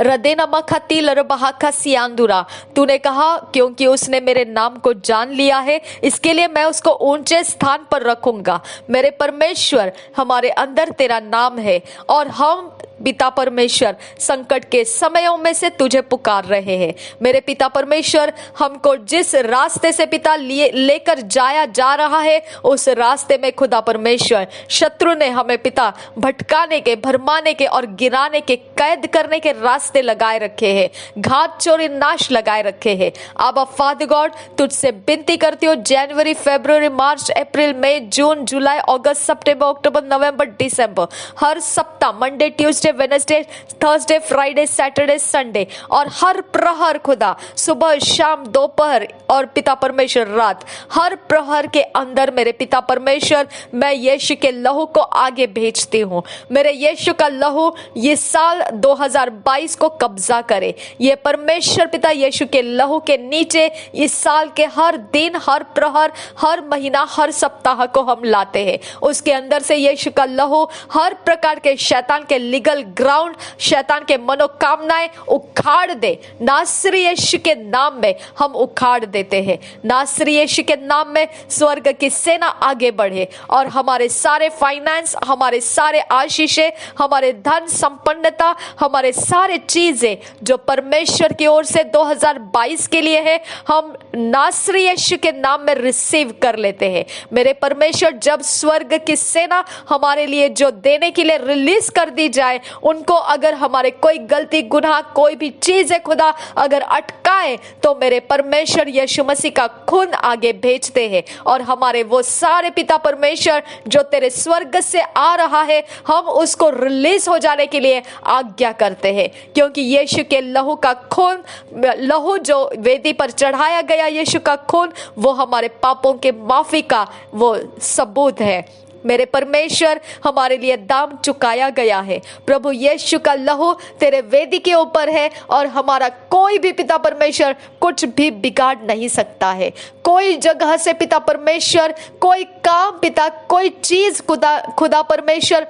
रदेना मखती लरबहा सियांदुरा। तूने कहा, क्योंकि उसने मेरे नाम को जान लिया है, इसके लिए मैं उसको ऊंचे स्थान पर रखूंगा। मेरे परमेश्वर, हमारे अंदर तेरा नाम है और हम पिता परमेश्वर संकट के समयों में से तुझे पुकार रहे हैं। मेरे पिता परमेश्वर, हमको जिस रास्ते से पिता लेकर जाया जा रहा है, उस रास्ते में खुदा परमेश्वर शत्रु ने हमें पिता भटकाने के, भरमाने के और गिराने के, कैद करने के रास्ते लगाए रखे हैं, घात चोरी नाश लगाए रखे हैं। अब फादर गॉड, तुझसे विनती करती हूँ, जनवरी, फरवरी, मार्च, अप्रैल, मई, जून, जुलाई, अगस्त, सितंबर, अक्टूबर, नवंबर, दिसंबर, हर सप्ताह, Monday, Tuesday, Wednesday, Thursday, Friday, Saturday, Sunday, और हर प्रहर खुदा, सुबह, शाम, दोपहर और पिता परमेश्वर रात, हर प्रहर के अंदर मेरे पिता परमेश्वर, मैं यीशु के लहू को आगे भेजती हूँ। मेरे यीशु का लहू ये साल 2022 को कब्जा करे। ये परमेश्वर पिता यीशु के लहू के नीचे इस साल के हर दिन, हर प्रहर, हर महीना, हर सप्ताह को हम लाते हैं। उसके अंदर से यीशु का लहू हर प्रकार के शैतान के लीगल ग्राउंड, शैतान के मनोकामनाएं उखाड़ दे। नासरी यीशु के नाम में हम उखाड़ देते हैं। नासरी यीशु के नाम में स्वर्ग की सेना आगे बढ़े और हमारे सारे फाइनेंस, हमारे सारे आशीषें, हमारे धन संपन्नता, हमारे सारे चीजें जो परमेश्वर की ओर से 2022 के लिए है, हम नासरी यीशु के नाम में रिसीव कर लेते हैं। मेरे परमेश्वर, जब स्वर्ग की सेना हमारे लिए जो देने के लिए रिलीज कर दी जाए, उनको अगर हमारे कोई गलती, गुनाह, कोई भी चीज है खुदा अगर अटकाए, तो मेरे परमेश्वर यीशु मसीह का खून आगे भेजते हैं और हमारे वो सारे पिता परमेश्वर जो तेरे स्वर्ग से आ रहा है, हम उसको रिलीज हो जाने के लिए आज्ञा करते हैं। क्योंकि यीशु के लहू का खून, लहू जो वेदी पर चढ़ाया गया, यीशु का खून, वो हमारे पापों के माफी का वो सबूत है। मेरे परमेश्वर, हमारे लिए दाम चुकाया गया है। प्रभु यीशु का लहू तेरे वेदी के ऊपर है और हमारा कोई भी पिता परमेश्वर कुछ भी बिगाड़ नहीं सकता है। कोई जगह से पिता परमेश्वर, कोई काम पिता, कोई चीज खुदा परमेश्वर,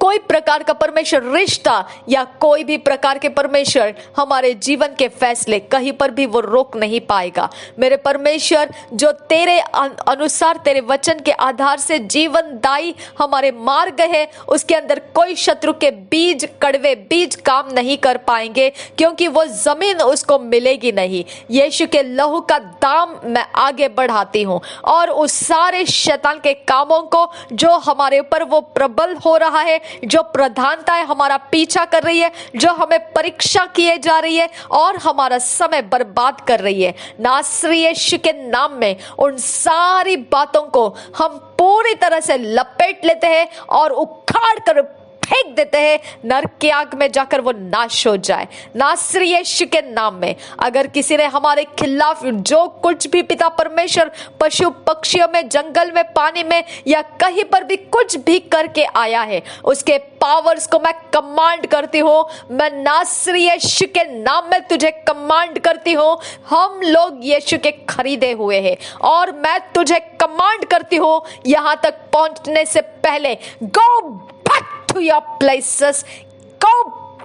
कोई प्रकार का परमेश्वर रिश्ता या कोई भी प्रकार के परमेश्वर हमारे जीवन के फैसले कहीं पर भी वो रोक नहीं पाएगा। मेरे परमेश्वर, जो तेरे अनुसार, तेरे वचन के आधार से जीवनदायी हमारे मार्ग है, उसके अंदर कोई शत्रु के बीज, कड़वे बीज काम नहीं कर पाएंगे, क्योंकि वो जमीन उसको मिलेगी नहीं। यीशु के लहू का दाम मैं आगे बढ़ाती हूँ और उस सारे शैतान के कामों को जो हमारे ऊपर वो प्रबल हो रहा है, जो प्रधानताएं हमारा पीछा कर रही है, जो हमें परीक्षा किए जा रही है और हमारा समय बर्बाद कर रही है, नासरी यीशु के नाम में उन सारी बातों को हम पूरी तरह से लपेट लेते हैं और उखाड़ कर फेंक देते हैं, नरक की आग में जाकर वो नाश हो जाए, नासरी यीशु के नाम में। अगर किसी ने हमारे खिलाफ जो कुछ भी पिता परमेश्वर पशु पक्षियों में, जंगल में, पानी में या कहीं पर भी कुछ भी करके आया है, उसके पावर्स को मैं कमांड करती हूँ। मैं नासरी यीशु के नाम में तुझे कमांड करती हूँ। हम लोग यीशु के खरीदे हुए हैं और मैं तुझे कमांड करती हूँ, यहां तक पहुंचने से पहले गो back to your places, go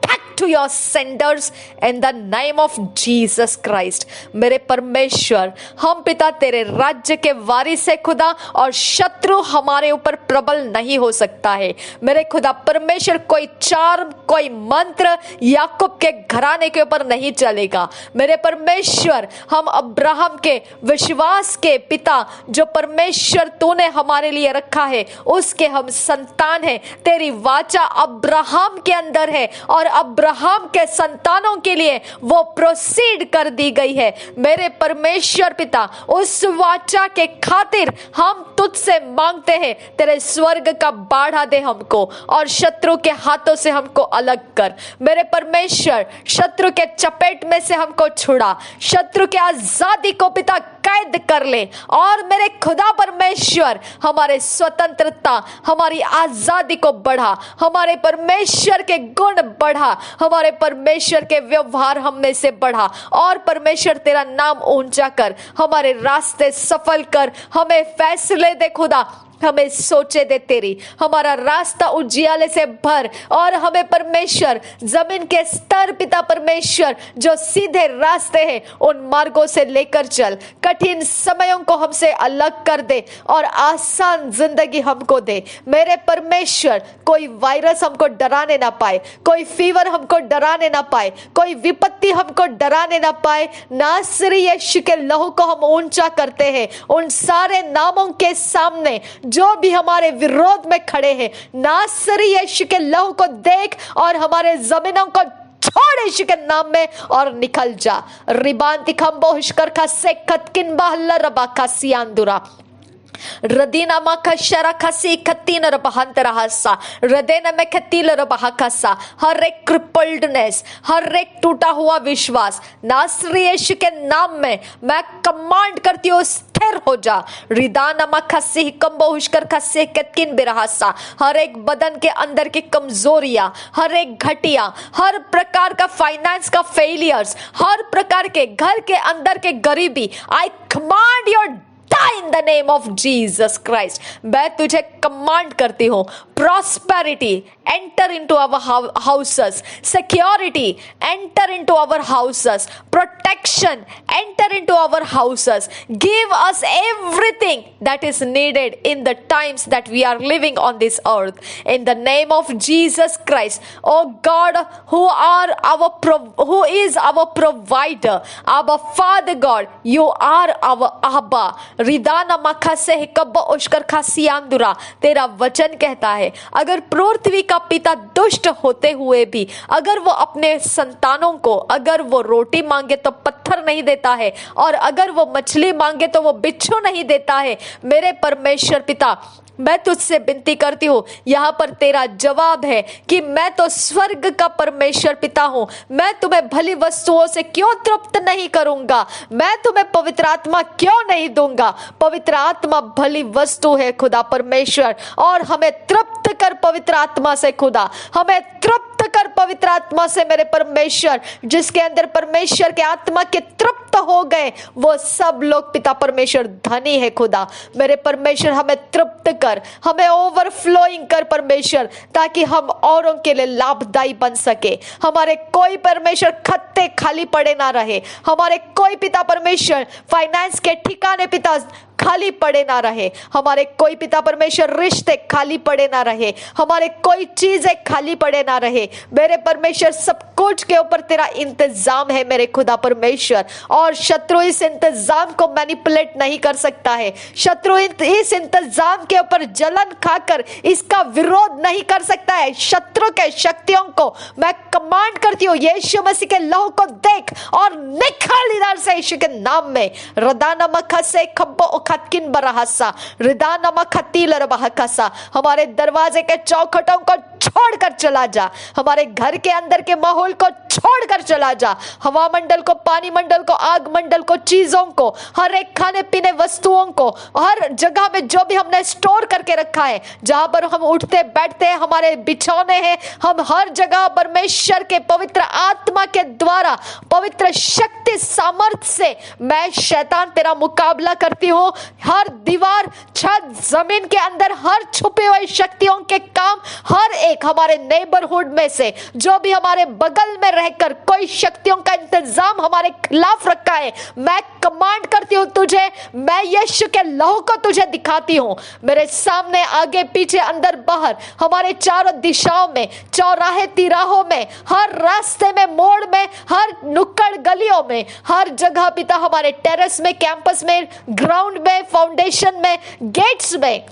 back to your senders in the name of Jesus Christ। मेरे परमेश्वर, हम पिता तेरे राज्य के वारिस है खुदा, और शत्रु हमारे ऊपर प्रबल नहीं हो सकता है। मेरे खुदा परमेश्वर, कोई चार्म, कोई मंत्र याकूब के घराने के ऊपर नहीं चलेगा। मेरे परमेश्वर, हम अब्राहम के विश्वास के पिता, जो परमेश्वर तूने हमारे लिए रखा है, उसके हम संतान हैं। तेरी वाचा अब्राहम के अंदर है और अब्राहम के संतानों के लिए वो प्रोसीड कर दी गई है। मेरे परमेश्वर पिता, उस वाचा के खातिर हम तुझसे मांगते हैं, तेरे स्वर्ग का बाढ़ा दे हमको और शत्रु के हाथों से हमको अलग कर। मेरे परमेश्वर, शत्रु के चपेट में से हमको छुड़ा, शत्रु के आजादी को पिता कैद कर ले और मेरे खुदा परमेश्वर, हमारे स्वतंत्रता, हमारी आजादी को बढ़ा, हमारे परमेश्वर के गुण बढ़ा, हमारे परमेश्वर के व्यवहार हम में से बढ़ा और परमेश्वर तेरा नाम ऊंचा कर, हमारे रास्ते सफल कर, हमें फैसले दे खुदा, हमें सोचे दे तेरी, हमारा रास्ता उजियाले से भर और हमें परमेश्वर जमीन के स्तर पिता परमेश्वर जो सीधे रास्ते हैं उन मार्गों से लेकर चल। कठिन समयों को हमसे अलग कर दे और आसान जिंदगी हमको दे। मेरे परमेश्वर, कोई वायरस हमको डराने ना पाए, कोई फीवर हमको डराने ना पाए, कोई विपत्ति हमको डराने ना पाए। नासरी यीशु के लहू को हम ऊंचा करते हैं उन सारे नामों के सामने जो भी हमारे विरोध में खड़े हैं। नासरी यीशु के लहू को देख और हमारे जमीनों को छोड़ यीशु के नाम में और निकल जा। रिबांति खंबो हुशकर का सेकत किनबा रबा का सियांदुरा रदीना माखा शरा खसी खत्तीन रबहंतरा हसा रदेना में खत्तील रबहकसा। हर एक क्रिपल्डनेस, हर एक टूटा हुआ विश्वास नासरी यीशु के नाम में मैं कमांड करती हूँ, स्थिर हो जा। रिदाना मखसी कंबो हुशकर खसे कतकिन बिरहसा। हर एक बदन के अंदर की कमजोरियां, हर एक घटिया, हर प्रकार का फाइनेंस का फेलियर्स, हर प्रकार के घर के अंदर के गरीबी, आई command your in the name of Jesus Christ। मैं तुझे कमांड करती हूँ, prosperity enter into our houses, security enter into our houses, protection enter into our houses, give us everything that is needed in the times that we are living on this earth in the name of Jesus Christ। Oh God, who is our provider, our Father God, you are our Abba। रिदाना मखा से कब उशकर खासियांदुरा, तेरा वचन कहता है अगर पृथ्वी का पिता दुष्ट होते हुए भी अगर वो अपने संतानों को, अगर वो रोटी मांगे तो पत्थर नहीं देता है और अगर वो मछली मांगे तो वो बिच्छू नहीं देता है। मेरे परमेश्वर पिता, मैं तुझसे विनती करती हूँ, यहाँ पर तेरा जवाब है कि मैं तो स्वर्ग का परमेश्वर पिता हूँ, मैं तुम्हें भली वस्तुओं से क्यों तृप्त नहीं करूंगा, मैं तुम्हें पवित्र आत्मा क्यों नहीं दूंगा। पवित्र आत्मा भली वस्तु है खुदा परमेश्वर, और हमें तृप्त कर पवित्र आत्मा से खुदा, हमें तृप्त कर पवित्र आत्मा से मेरे परमेश्वर। जिसके अंदर परमेश्वर के आत्मा के तृप्त हो गए वो सब लोग पिता परमेश्वर धनी है खुदा। मेरे परमेश्वर हमें तृप्त कर, हमें ओवरफ्लोइंग कर परमेश्वर, ताकि हम औरों के लिए लाभदायी बन सके। हमारे कोई परमेश्वर खत्ते खाली पड़े ना रहे, हमारे कोई पिता परमेश्वर फाइनेंस के ठिकाने पिता खाली पड़े ना रहे, हमारे कोई पिता परमेश्वर रिश्ते खाली पड़े ना रहे, हमारे कोई चीजें खाली पड़े ना रहे। मेरे परमेश्वर सब कुछ के ऊपर तेरा इंतजाम है मेरे खुदा परमेश्वर, और शत्रु इस इंतजाम को मैनिपुलेट नहीं कर सकता है। शत्रु इस इंतजाम के ऊपर जलन खाकर इसका विरोध नहीं कर सकता है। शत्रु के शक्तियों को मैं कमांड करती हूँ, यीशु मसीह के लहू को देख और निकाल इधर से यीशु के नाम में। रदानमखसे खब्बो खतकिन बरहसा रिदानमखतील रबहकसा। हमारे दरवाजे के चौखटों को छोड़कर चला जा, हमारे घर के अंदर के माहौल को छोड़कर चला जा, हवा मंडल को, पानी मंडल को, आग मंडल को, चीजों को, हर एक खाने पीने वस्तुओं को, हर जगह में जो भी हमने स्टोर करके रखा है, जहां पर हम उठते बैठते हैं, हमारे बिछौने हैं, हम हर जगह परमेश्वर के पवित्र आत्मा के द्वारा, पवित्र शक्ति सामर्थ से मैं शैतान तेरा मुकाबला करती हूँ। हर दीवार, छत, जमीन के अंदर हर छुपी हुई शक्तियों के काम, हर एक हमारे नेबरहुड में से जो भी हमारे बगल में रहकर कोई शक्तियों का इंतजाम हमारे खिलाफ रखा है, मैं कमांड करती हूँ तुझे, मैं यीशु के लहू को तुझे दिखाती हूँ। मेरे सामने, आगे, पीछे, अंदर, बाहर, हमारे चारों दिशाओं में, चौराहे, तिराहों में, हर रास्ते में, मोड़ में, हर नुक्कड़ गलियों में, हर जगह पिता, हमारे टेरेस में, कैंपस में, ग्राउंड में, फाउंडेशन में, गेट्स में,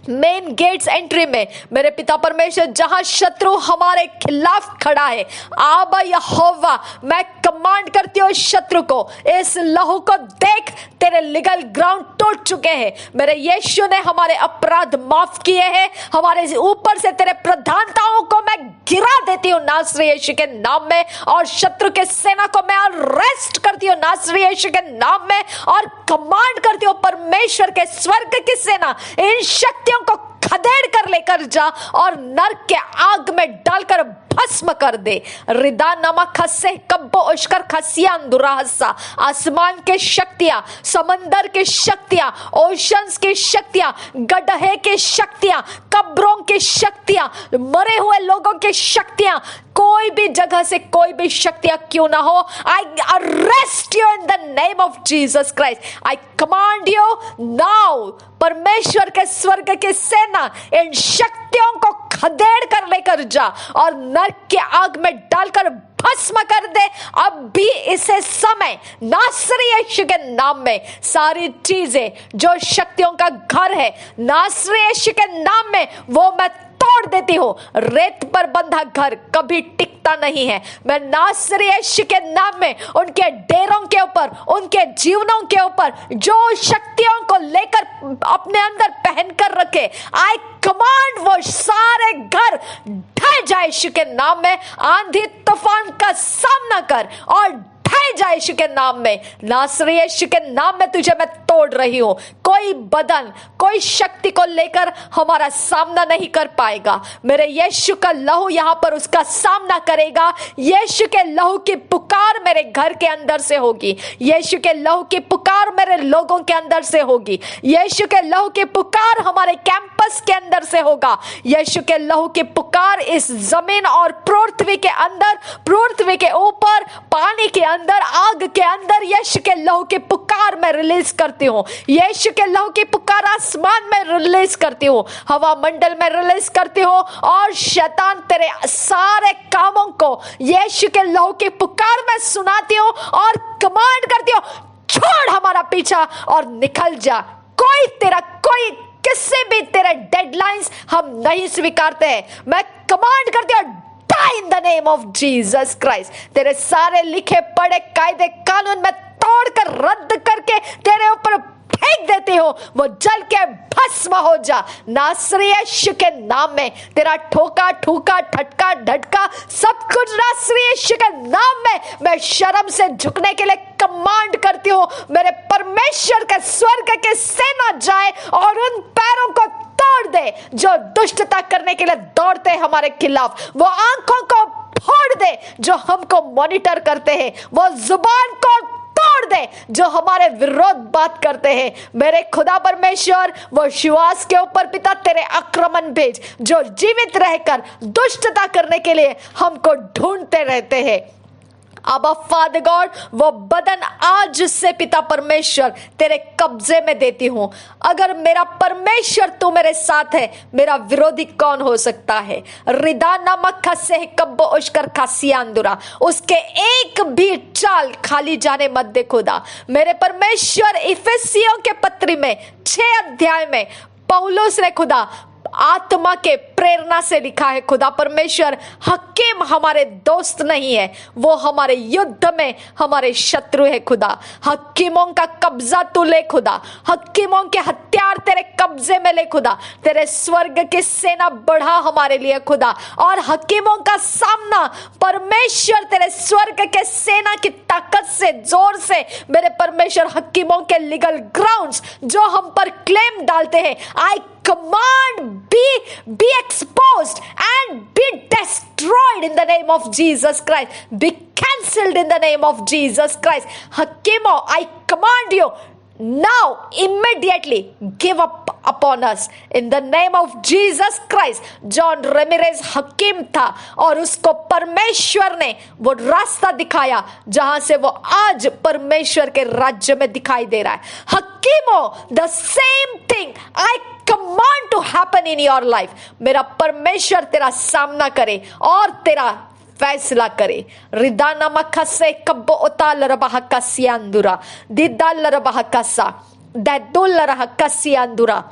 मेन गेट्स एंट्री में, मेरे पिता परमेश्वर जहां शत्रु हमारे खिलाफ खड़ा है, आबा यहोवा मैं कमांड करती हूँ शत्रु को, इस लहू को देख, तेरे लीगल ग्राउंड टूट चुके हैं। मेरे यीशु ने हमारे अपराध माफ किए हैं, हमारे ऊपर से तेरे प्रधानताओं को मैं गिरा देती हूँ नासरी यीशु के नाम में, और शत्रु के सेना को मैं अरेस्ट करती हूँ नासरी यीशु के नाम में, और कमांड करती हूँ परमेश्वर के स्वर्ग की सेना इन शक्तियों को खदेड़ कर लेकर जा और नरक के आग में डालकर भस्म कर दे। रिदा नमक खस्से कब्बो उश्कर खसिया दुराहसा। आसमान के शक्तियां, समंदर की शक्तियां, ओशंस की शक्तियां, गड्ढे की शक्तियां, कब्रों की शक्तियां, मरे हुए लोगों की शक्तियां, कोई भी जगह से कोई भी शक्तियां क्यों ना हो, I arrest you in the name of Jesus Christ. I command you now, परमेश्वर के स्वर्ग की सेना इन शक्तियों को खदेड़ कर लेकर जा और नरक के आग में डालकर भस्म कर दे। अब भी इसे समय नासरी यीशु के नाम में सारी चीजें जो शक्तियों का घर है नासरी यीशु के नाम में वो मैं तोड़ देती हूँ। रेत पर बंधा घर कभी टिकता नहीं है। मैं नासरी यीशु के नाम में उनके डेरों के ऊपर, उनके जीवनों के ऊपर जो शक्तियों को लेकर अपने अंदर पहन कर रखे, आई कमांड वो सारे घर ढह जाए यीशु के नाम में। आंधी तूफान का सामना कर और ढह जाए यीशु के नाम में। नासरी यीशु के नाम में तुझे मैं तोड़ रही हूं। कोई बदन, कोई शक्ति को लेकर हमारा सामना नहीं कर पाएगा। मेरे यीशु का लहू यहां पर उसका सामना करेगा। यीशु के लहू की पुकार मेरे घर के अंदर से होगी। यीशु के लहू की पुकार मेरे लोगों के अंदर से होगी। यीशु के लहू की पुकार हमारे कैंपस के अंदर से होगा। यीशु के लहू की पुकार इस जमीन और पृथ्वी के अंदर, पृथ्वी के ऊपर, पानी के अंदर, आग के अंदर यीशु के लहू की पुकार मैं रिलीज करती हूँ। यीशु के लहू की पुकार आसमान में रिलीज करती हूँ, हवा मंडल में रिलीज करती हूँ। और शैतान तेरे सारे कामों को यीशु के लहू की पुकार में सुनाती हूँ और कमांड करती हूँ, छोड़ हमारा पीछा और निकल जा। कोई किसी भी तेरे डेडलाइंस हम नहीं स्वीकारते हैं। मैं कमांड करती हूँ, in the name of Jesus Christ। तेरे सारे लिखे पढ़े कायदे कानून में तोड़कर रद्द करके तेरे ऊपर फेंक देती हो। वो जल के भस्म हो जा नासरी यीशु के नाम में। तेरा ठोका ठूका ठटका ढटका सब कुछ नासरी यीशु के नाम में मैं शर्म से झुकने के लिए कमांड करती हूँ। मेरे परमेश्वर के स्वर्ग के सेना जाए और उन पैरों को तोड़ दे जो दुष्टता करने के लिए दौड़ते हैं हमारे खिलाफ। वो आंखों को फोड़ दे जो हमको मॉनिटर करते हैं। वो जुबान को तोड़ दे जो हमारे विरोध बात करते हैं। मेरे खुदा परमेश्वर वो शिवास के ऊपर पिता तेरे आक्रमण भेज जो जीवित रहकर दुष्टता करने के लिए हमको ढूंढते रहते हैं। अब फादर गॉड वो बदन आज से पिता परमेश्वर तेरे कब्जे में देती हूं। अगर मेरा परमेश्वर तू मेरे साथ है, मेरा विरोधी कौन हो सकता है। रिदा नमक खसे कब्बो उश्कर खासियांदुरा, उसके एक भी चाल खाली जाने मत दे खुदा। मेरे परमेश्वर इफिसियों के पत्री में 6 अध्याय में पौलुस ने खुदा आत्मा के प्रेरणा से लिखा है खुदा परमेश्वर, हकीम हमारे दोस्त नहीं है, वो हमारे युद्ध में हमारे शत्रु है खुदा। हकीमों का कब्जा तू ले खुदा, हकीमों के हथियार तेरे कब्जे में ले खुदा। तेरे स्वर्ग की सेना बढ़ा हमारे लिए खुदा, और हकीमों का सामना परमेश्वर तेरे स्वर्ग के सेना की ताकत से जोर से मेरे परमेश्वर हकीमों के लीगल ग्राउंड्स जो हम पर क्लेम डालते हैं, आई command be exposed and be destroyed in the name of Jesus Christ, be cancelled in the name of Jesus Christ. Hakimo, I command you now immediately give up upon us in the name of Jesus Christ. John Ramirez हकीम था और उसको परमेश्वर ने वो रास्ता दिखाया जहां से वो आज परमेश्वर के राज्य में दिखाई दे रहा है। हकीमो, the same thing I command to happen in your life. मेरा परमेश्वर तेरा सामना करे और तेरा फैसला करे। रिदाना मखसे कब्बो उताल रबाह कसियांदुरा दिदाल रबाह कसा दैदुल रहा कसियांदुरा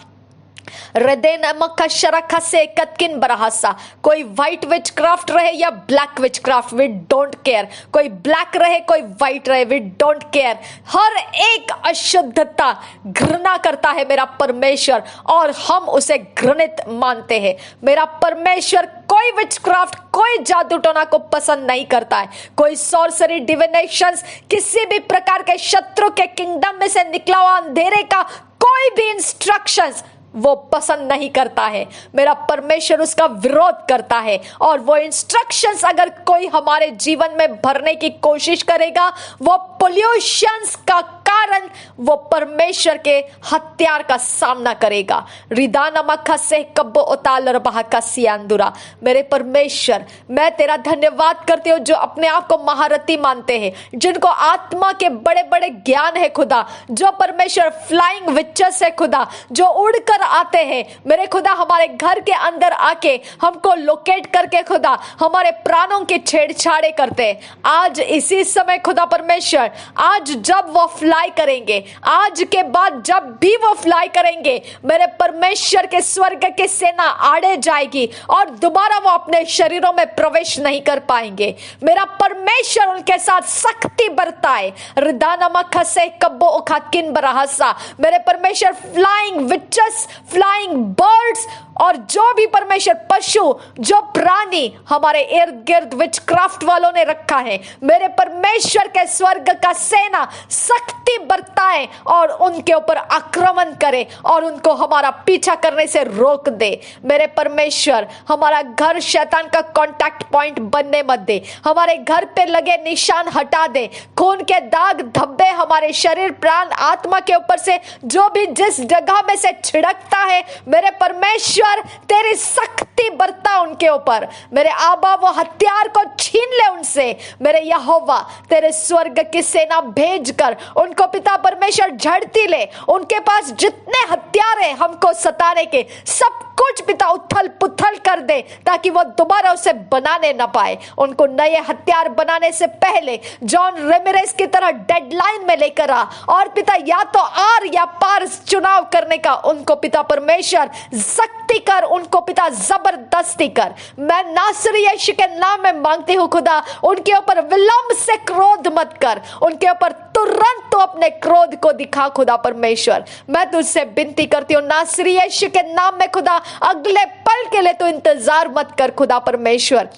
रदेन मकशरा खसे कतकिन बरहसा। कोई व्हाइट विच क्राफ्ट रहे या black witchcraft, we don't care. कोई ब्लैक रहे कोई व्हाइट रहे, वी डोंट केयर। हर एक अशुद्धता घृणा करता है मेरा परमेश्वर और हम उसे घृणित मानते हैं। मेरा परमेश्वर कोई विच क्राफ्ट, कोई जादू टोना को पसंद नहीं करता है। कोई सॉर्सरी, डिविनेशंस, किसी भी प्रकार के शत्रु के किंगडम में से निकला हुआ अंधेरे का कोई भी इंस्ट्रक्शंस वो पसंद नहीं करता है। मेरा परमेश्वर उसका विरोध करता है, और वो इंस्ट्रक्शंस अगर कोई हमारे जीवन में भरने की कोशिश करेगा, वो पोल्यूशंस का कारण वो परमेश्वर के हथियार का सामना करेगा। रिदाना मखा से कब्बो उताल रबाह का सियांदुरा। मेरे परमेश्वर, मैं तेरा धन्यवाद करती हूँ जो अपने आप को महारथी मानते हैं, जिनको आत्मा के बड़े बड़े ज्ञान है खुदा, जो परमेश्वर फ्लाइंग विचेस है खुदा, जो उड़कर आते हैं मेरे खुदा, हमारे घर के अंदर आके हमको लोकेट करके खुदा हमारे प्राणों की छेड़छाड़े करते हैं। आज इसी समय खुदा परमेश्वर, आज जब वो फ्लाई करेंगे, आज के बाद जब भी वो फ्लाई करेंगे, मेरे परमेश्वर के स्वर्ग की सेना आड़े जाएगी और दोबारा वो अपने शरीरों में प्रवेश नहीं कर पाएंगे। मेरा परमेश्वर उनके साथ सख्ती बरताए। रिदानमा खसे कब्बो उखाकिन बरहसा। मेरे परमेश्वर फ्लाइंग विचेस, फ्लाइंग बर्ड्स और जो भी परमेश्वर पशु, जो प्राणी हमारे इर्द गिर्द विचक्राफ्ट वालों ने रखा है, मेरे परमेश्वर के स्वर्ग का सेना सख्ती बरताए और उनके ऊपर आक्रमण करे और उनको हमारा पीछा करने से रोक दे। मेरे परमेश्वर, हमारा घर शैतान का कांटेक्ट पॉइंट बनने मत दे। हमारे घर पे लगे निशान हटा दे। खून के दाग धब्बे हमारे शरीर, प्राण, आत्मा के ऊपर से जो भी जिस जगह में से छिड़कता है, मेरे परमेश्वर तेरी सख्ती बरता उनके ऊपर। मेरे आबा, वो हथियार को छीन ले उनसे। मेरे यहोवा, तेरे स्वर्ग की सेना भेजकर उनको पिता परमेश्वर झड़ती ले। उनके पास जितने हथियार है हमको सताने के, सब कुछ पिता उथल पुथल कर दे, ताकि वो दोबारा उसे बनाने ना पाए। उनको नए हथियार बनाने से पहले जॉन रेमिरेस की तरह डेडलाइन में लेकर आ, और पिता या तो आर या पार चुनाव करने का उनको पिता परमेश्वर सख्ती कर, उनको पिता जबरदस्ती कर। मैं नासरी यीशु के नाम में मांगती हूँ खुदा, उनके ऊपर विलंब से क्रोध मत कर, उनके ऊपर तुरंत तो अपने क्रोध को दिखा खुदा परमेश्वर। मैं तुझसे विनती करती हूँ नासरी यीशु के नाम में खुदा, अगले पल के लिए तो इंतजार मत कर खुदा परमेश्वर।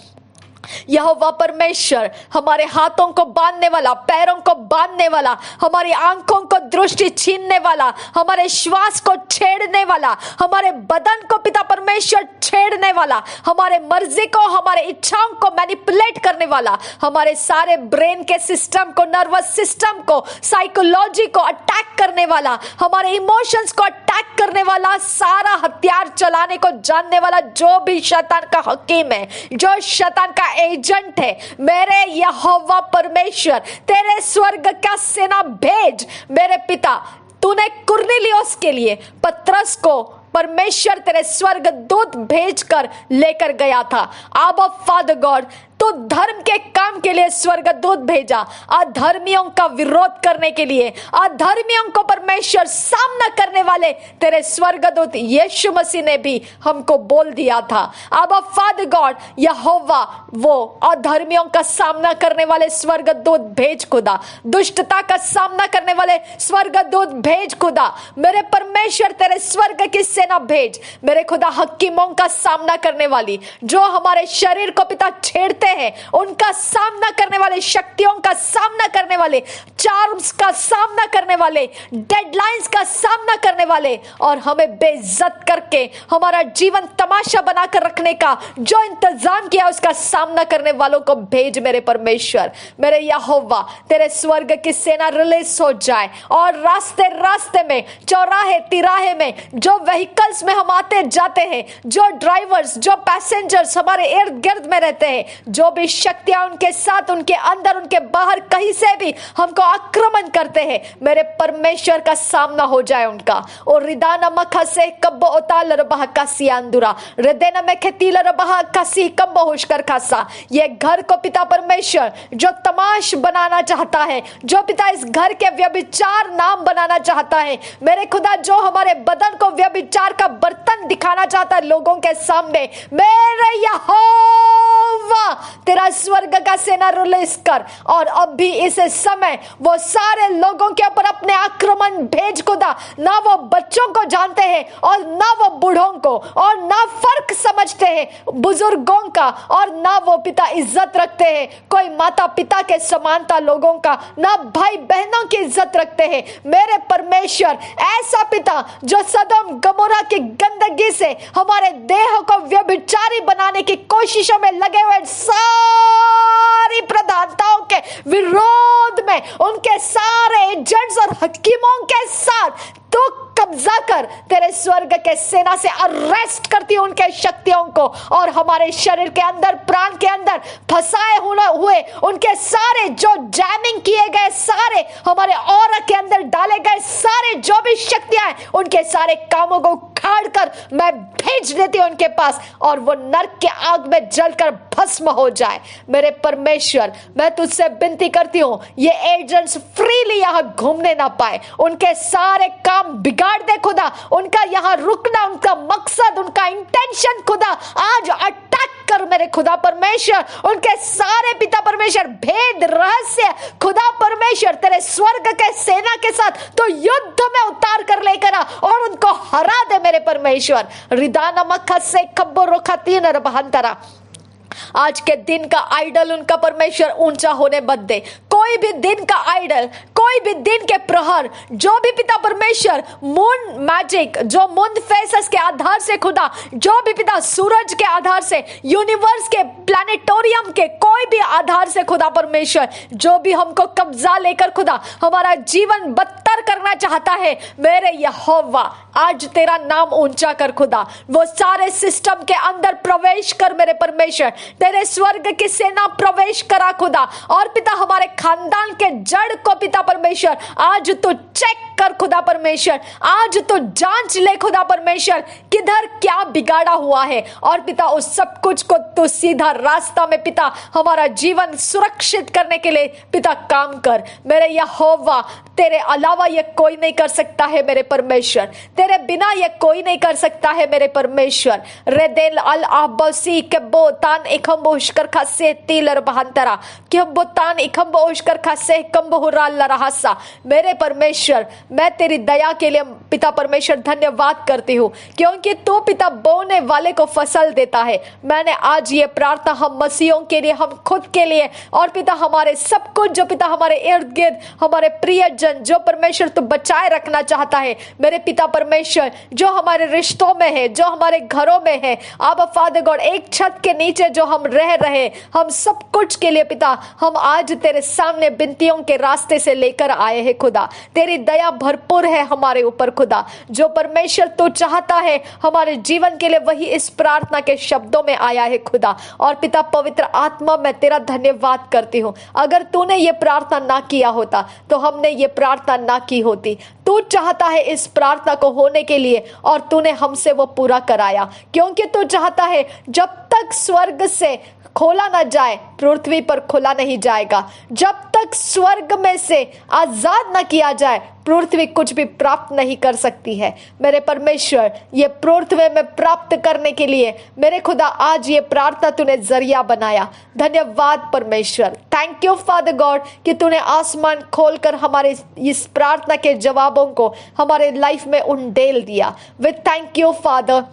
यहोवा परमेश्वर हमारे हाथों को बांधने वाला, पैरों को बांधने वाला, हमारी आंखों को दृष्टि छीनने वाला, हमारे श्वास को छेड़ने वाला, हमारे बदन को पिता परमेश्वर छेड़ने वाला, हमारे मर्जी को, हमारे इच्छाओं को मैनिपुलेट करने वाला, हमारे सारे ब्रेन के सिस्टम को, नर्वस सिस्टम को, साइकोलॉजी को अटैक करने वाला, हमारे इमोशंस को अटैक करने वाला, सारा हथियार चलाने को जानने वाला जो भी शैतान का हकीम है, जो शैतान का एजेंट है, मेरे यहोवा परमेश्वर तेरे स्वर्ग का सेना भेज। मेरे पिता, तूने कुरनेलियुस के लिए पतरस को परमेश्वर तेरे स्वर्ग दूत भेजकर लेकर गया था। आबा फादर गॉड, तो धर्म के काम के लिए स्वर्गदूत भेजा, अधर्मियों का विरोध करने के लिए, अधर्मियों को परमेश्वर सामना करने वाले तेरे स्वर्गदूत यीशु मसीह ने भी हमको बोल दिया था। अब फादर गॉड यहोवा, वो अधर्मियों का सामना करने वाले स्वर्गदूत भेज खुदा, दुष्टता का सामना करने वाले स्वर्गदूत भेज खुदा। मेरे परमेश्वर तेरे स्वर्ग की सेना भेज, मेरे खुदा हकीमों का सामना करने वाली, जो हमारे शरीर को पिता छेड़ते हैं, उनका सामना करने वाले, शक्तियों का सामना करने वाले, चार्म्स का सामना करने वाले, डेडलाइंस का सामना करने वाले, और हमें बेइज्जत करके हमारा जीवन तमाशा बनाकर रखने का जो इंतजाम किया उसका सामना करने वालों को भेज मेरे परमेश्वर। मेरे यहोवा तेरे स्वर्ग की सेना रिलीज हो जाए, और रास्ते रास्ते में, चौराहे तिराहे में, जो व्हीकल्स में हम आते जाते हैं, जो ड्राइवर्स, जो पैसेंजर्स हमारे इर्द गिर्द में रहते हैं, जो भी शक्तियां उनके साथ, उनके अंदर, उनके बाहर, कहीं से भी हमको आक्रमण करते हैं, मेरे परमेश्वर का सामना हो जाए उनका। और रिदाना मखसे कब्बो उताल रबह कासी अंदुरा हृदय में खेतील रबह कासी कब्बो होशकर खासा। ये घर को पिता परमेश्वर जो तमाश बनाना चाहता है, जो पिता इस घर के व्यभिचार नाम बनाना चाहता है, मेरे खुदा जो हमारे बदन को व्यभिचार का बर्तन दिखाना चाहता है लोगों के सामने, मेरे यहोवा तेरा स्वर्ग का सेना रिलीज कर, और अब भी इस समय वो सारे लोगों के ऊपर अपने आक्रमण भेज खुदा। ना वो बच्चों को जानते हैं, और ना वो बूढ़ों को, और ना फर्क समझते हैं बुजुर्गों का, और ना वो पिता इज्जत रखते हैं कोई माता पिता के समानता लोगों का, ना भाई बहनों की इज्जत रखते हैं। मेरे परमेश्वर ऐसा पिता जो सदोम गमोरा की गंदगी से हमारे देह को व्यभिचारी बनाने की कोशिशों में लगे हुए सारी प्रधानताओं के विरोध में, उनके सारे एजेंट्स और हकीमों के साथ तो कब्जा कर, तेरे स्वर्ग के सेना से अरेस्ट करती हूं उनके शक्तियों को, और हमारे शरीर के अंदर, प्राण के अंदर फंसाए हुए उनके सारे जो जैमिंग किए गए, सारे हमारे ऑरा के अंदर डाले गए सारे जो भी शक्तियां हैं, उनके सारे कामों को उखाड़ कर मैं भेज देती हूं उनके पास, और वो नरक के आग में जलकर भस्म हो जाए। मेरे परमेश्वर मैं तुझसे विनती करती हूं, ये एजेंट्स फ्रीली यहां घूमने ना पाए, उनके सारे काम बिगाड़ दे खुदा, उनका यहां रुकना, उनका मकसद, उनका इंटेंशन खुदा आज अटैक कर मेरे खुदा परमेश्वर, उनके सारे पिता परमेश्वर भेद रहस्य खुदा परमेश्वर तेरे स्वर्ग के सेना के साथ तो युद्ध में उतार कर लेकर आ, और उनको हरा दे मेरे परमेश्वर। रिदाना मखा से खब्बो रोखा तीन रबहंतरा, आज के दिन का आइडल उनका परमेश्वर ऊंचा होने मत दे। कोई भी दिन का आइडल, कोई भी दिन के प्रहर, जो भी पिता परमेश्वर मून मैजिक, जो मून फेसेस के आधार से खुदा, जो भी पिता सूरज के आधार से, यूनिवर्स के, प्लैनेटोरियम के कोई भी आधार से खुदा परमेश्वर, जो भी हमको कब्जा लेकर खुदा हमारा जीवन बदतर बेहतर करना चाहता है। मेरे यहोवा आज तेरा नाम ऊंचा कर खुदा, वो सारे सिस्टम के अंदर प्रवेश कर मेरे परमेश्वर, तेरे स्वर्ग की सेना प्रवेश करा खुदा। और पिता हमारे खानदान के जड़ को पिता परमेश्वर आज तो चेक कर खुदा परमेश्वर, आज तो जांच ले खुदा परमेश्वर, किधर क्या बिगाड़ा हुआ है। और पिता उस सब कुछ को तो सीधा रास्ता में पिता हमारा जीवन सुरक्षित करने के लिए पिता काम कर। मेरे यहोवा तेरे अलावा ये कोई नहीं कर सकता है मेरे परमेश्वर, तेरे बिना ये कोई नहीं कर सकता है मेरे परमेश्वर। रेदेल अल आबसी के बोतान इखम्बो उश्कर खासे तीलर बहंतरा कि बोतान इखम्बो उश्कर खासे कम्बो हुराल रहसा। मेरे परमेश्वर मैं तेरी दया के लिए पिता परमेश्वर धन्यवाद करती हूँ, क्योंकि तू पिता बोने वाले को फसल देता है। मैंने आज ये प्रार्थना हम मसीहों के लिए, हम खुद के लिए, और पिता हमारे सब कुछ जो पिता हमारे इर्द गिर्द हमारे प्रियजन जो परमेश्वर तू बचाए रखना चाहता है मेरे पिता परमेश्वर, जो हमारे रिश्तों में है, जो हमारे घरों में है, आबा फादर गॉड एक छत के नीचे जो हम रह रहे, हम सब कुछ के लिए पिता हम आज तेरे सामने विनतियों के रास्ते से लेकर आए हैं खुदा। तेरी दया भरपूर है हमारे ऊपर खुदा, जो परमेश्वर तू चाहता है हमारे जीवन के लिए वही इस प्रार्थना के शब्दों में आया है खुदा। और पिता पवित्र आत्मा मैं तेरा धन्यवाद करती हूँ, अगर तूने ये प्रार्थना ना किया होता तो हमने ये प्रार्थना ना की होती। तू चाहता है इस प्रार्थना को होने के लिए और तूने हमसे वो पूरा कराया, क्योंकि तू चाहता है जब तक स्वर्ग से खोला ना जाए पृथ्वी पर खोला नहीं जाएगा, जब तक स्वर्ग में से आजाद ना किया जाए पृथ्वी कुछ भी प्राप्त नहीं कर सकती है। मेरे परमेश्वर ये पृथ्वी में प्राप्त करने के लिए मेरे खुदा आज ये प्रार्थना तूने जरिया बनाया। धन्यवाद परमेश्वर, थैंक यू फादर गॉड कि तूने आसमान खोलकर हमारे इस प्रार्थना के जवाबों को हमारे लाइफ में उंडेल दिया। विद थैंक यू फादर,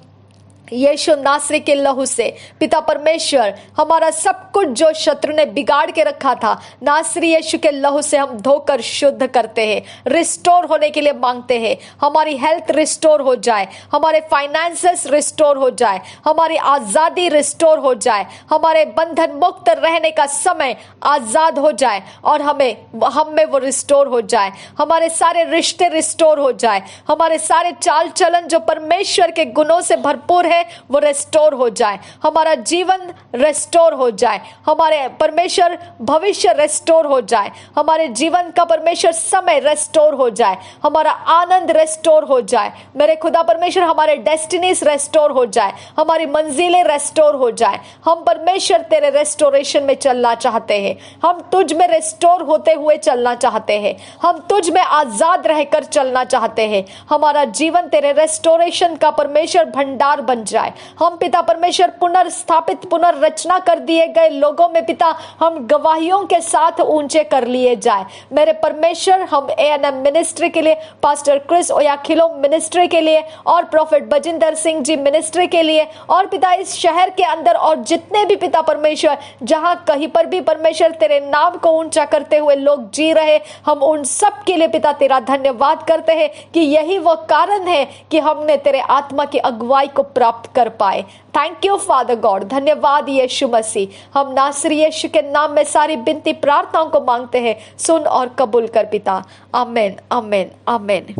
यीशु नासरी के लहू से पिता परमेश्वर हमारा सब कुछ जो शत्रु ने बिगाड़ के रखा था, नासरी यीशु के लहू से हम धोकर शुद्ध करते हैं, रिस्टोर होने के लिए मांगते हैं। हमारी हेल्थ रिस्टोर हो जाए, हमारे फाइनेंसेस रिस्टोर हो जाए, हमारी आज़ादी रिस्टोर हो जाए, हमारे बंधन मुक्त रहने का समय आज़ाद हो जाए और हम में वो रिस्टोर हो जाए, हमारे सारे रिश्ते रिस्टोर हो जाए, हमारे सारे चाल चलन जो परमेश्वर के गुणों से भरपूर है वो रेस्टोर हो जाए, हमारा जीवन रेस्टोर हो जाए, हमारे परमेश्वर भविष्य रेस्टोर हो जाए, हमारे जीवन का परमेश्वर समय रेस्टोर हो जाए, हमारा आनंद रेस्टोर हो जाए। मेरे खुदा परमेश्वर हमारे डेस्टिनीज रेस्टोर हो जाए, हमारी मंजिलें रेस्टोर हो जाए। हम परमेश्वर तेरे रेस्टोरेशन में चलना चाहते हैं, हम तुझ में रेस्टोर होते हुए चलना चाहते हैं, हम तुझ में आजाद रहकर चलना चाहते हैं। हमारा जीवन तेरे रेस्टोरेशन का परमेश्वर भंडार बन जाए। हम पिता परमेश्वर पुनर्स्थापित पुनर्रचना कर दिए गए लोगों में पिता हम गवाहियों के साथ ऊंचे कर लिए जाए। मेरे परमेश्वर हम ANM मिनिस्ट्री के लिए, पास्टर क्रिस ओयाखिलो मिनिस्ट्री के लिए और प्रोफेट बजिंदर सिंह जी मिनिस्ट्री के लिए, और पिता इस शहर के अंदर और जितने भी पिता परमेश्वर जहां कहीं पर भी परमेश्वर तेरे नाम को ऊंचा करते हुए लोग जी रहे, हम उन सब के लिए पिता तेरा धन्यवाद करते हैं कि यही वो कारण है कि हमने तेरे आत्मा की अगुवाई को प्राप्त कर पाए। थैंक यू फादर गॉड, धन्यवाद यीशु मसीह। हम नासरी यीशु के नाम में सारी बिनती प्रार्थनाओं को मांगते हैं, सुन और कबूल कर पिता। आमीन आमीन आमीन।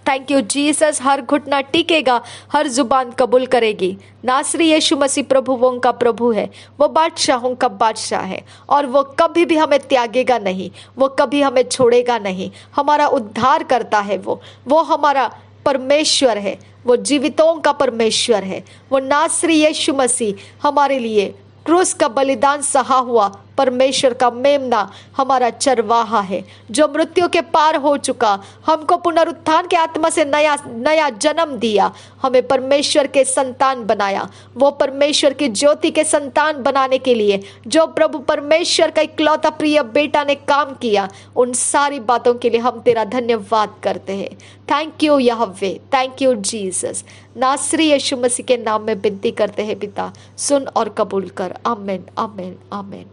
Thank you Jesus. हर घुटना टिकेगा, हर जुबान कबूल करेगी नासरी यीशु मसीह प्रभुओं का प्रभु है, वो बादशाहों का बादशाह है और वो कभी भी हमें त्यागेगा नहीं, वो कभी हमें छोड़ेगा नहीं। हमारा उद्धार करता है, वो हमारा परमेश्वर है, वो जीवितों का परमेश्वर है। वो नासरी यीशु मसीह हमारे लिए क्रूस का बलिदान सहा हुआ परमेश्वर का मेमना हमारा चरवाहा है, जो मृत्यु के पार हो चुका, हमको पुनरुत्थान के आत्मा से नया जन्म दिया, हमें परमेश्वर के संतान बनाया। वो परमेश्वर की ज्योति के संतान बनाने के लिए जो प्रभु परमेश्वर का इकलौता प्रिय बेटा ने काम किया, उन सारी बातों के लिए हम तेरा धन्यवाद करते हैं। थैंक यू यहोवे, थैंक यू जीसस। नासरी यीशु मसीह के नाम में विनती करते हैं पिता, सुन और कबूल कर। आमीन आमीन आमीन।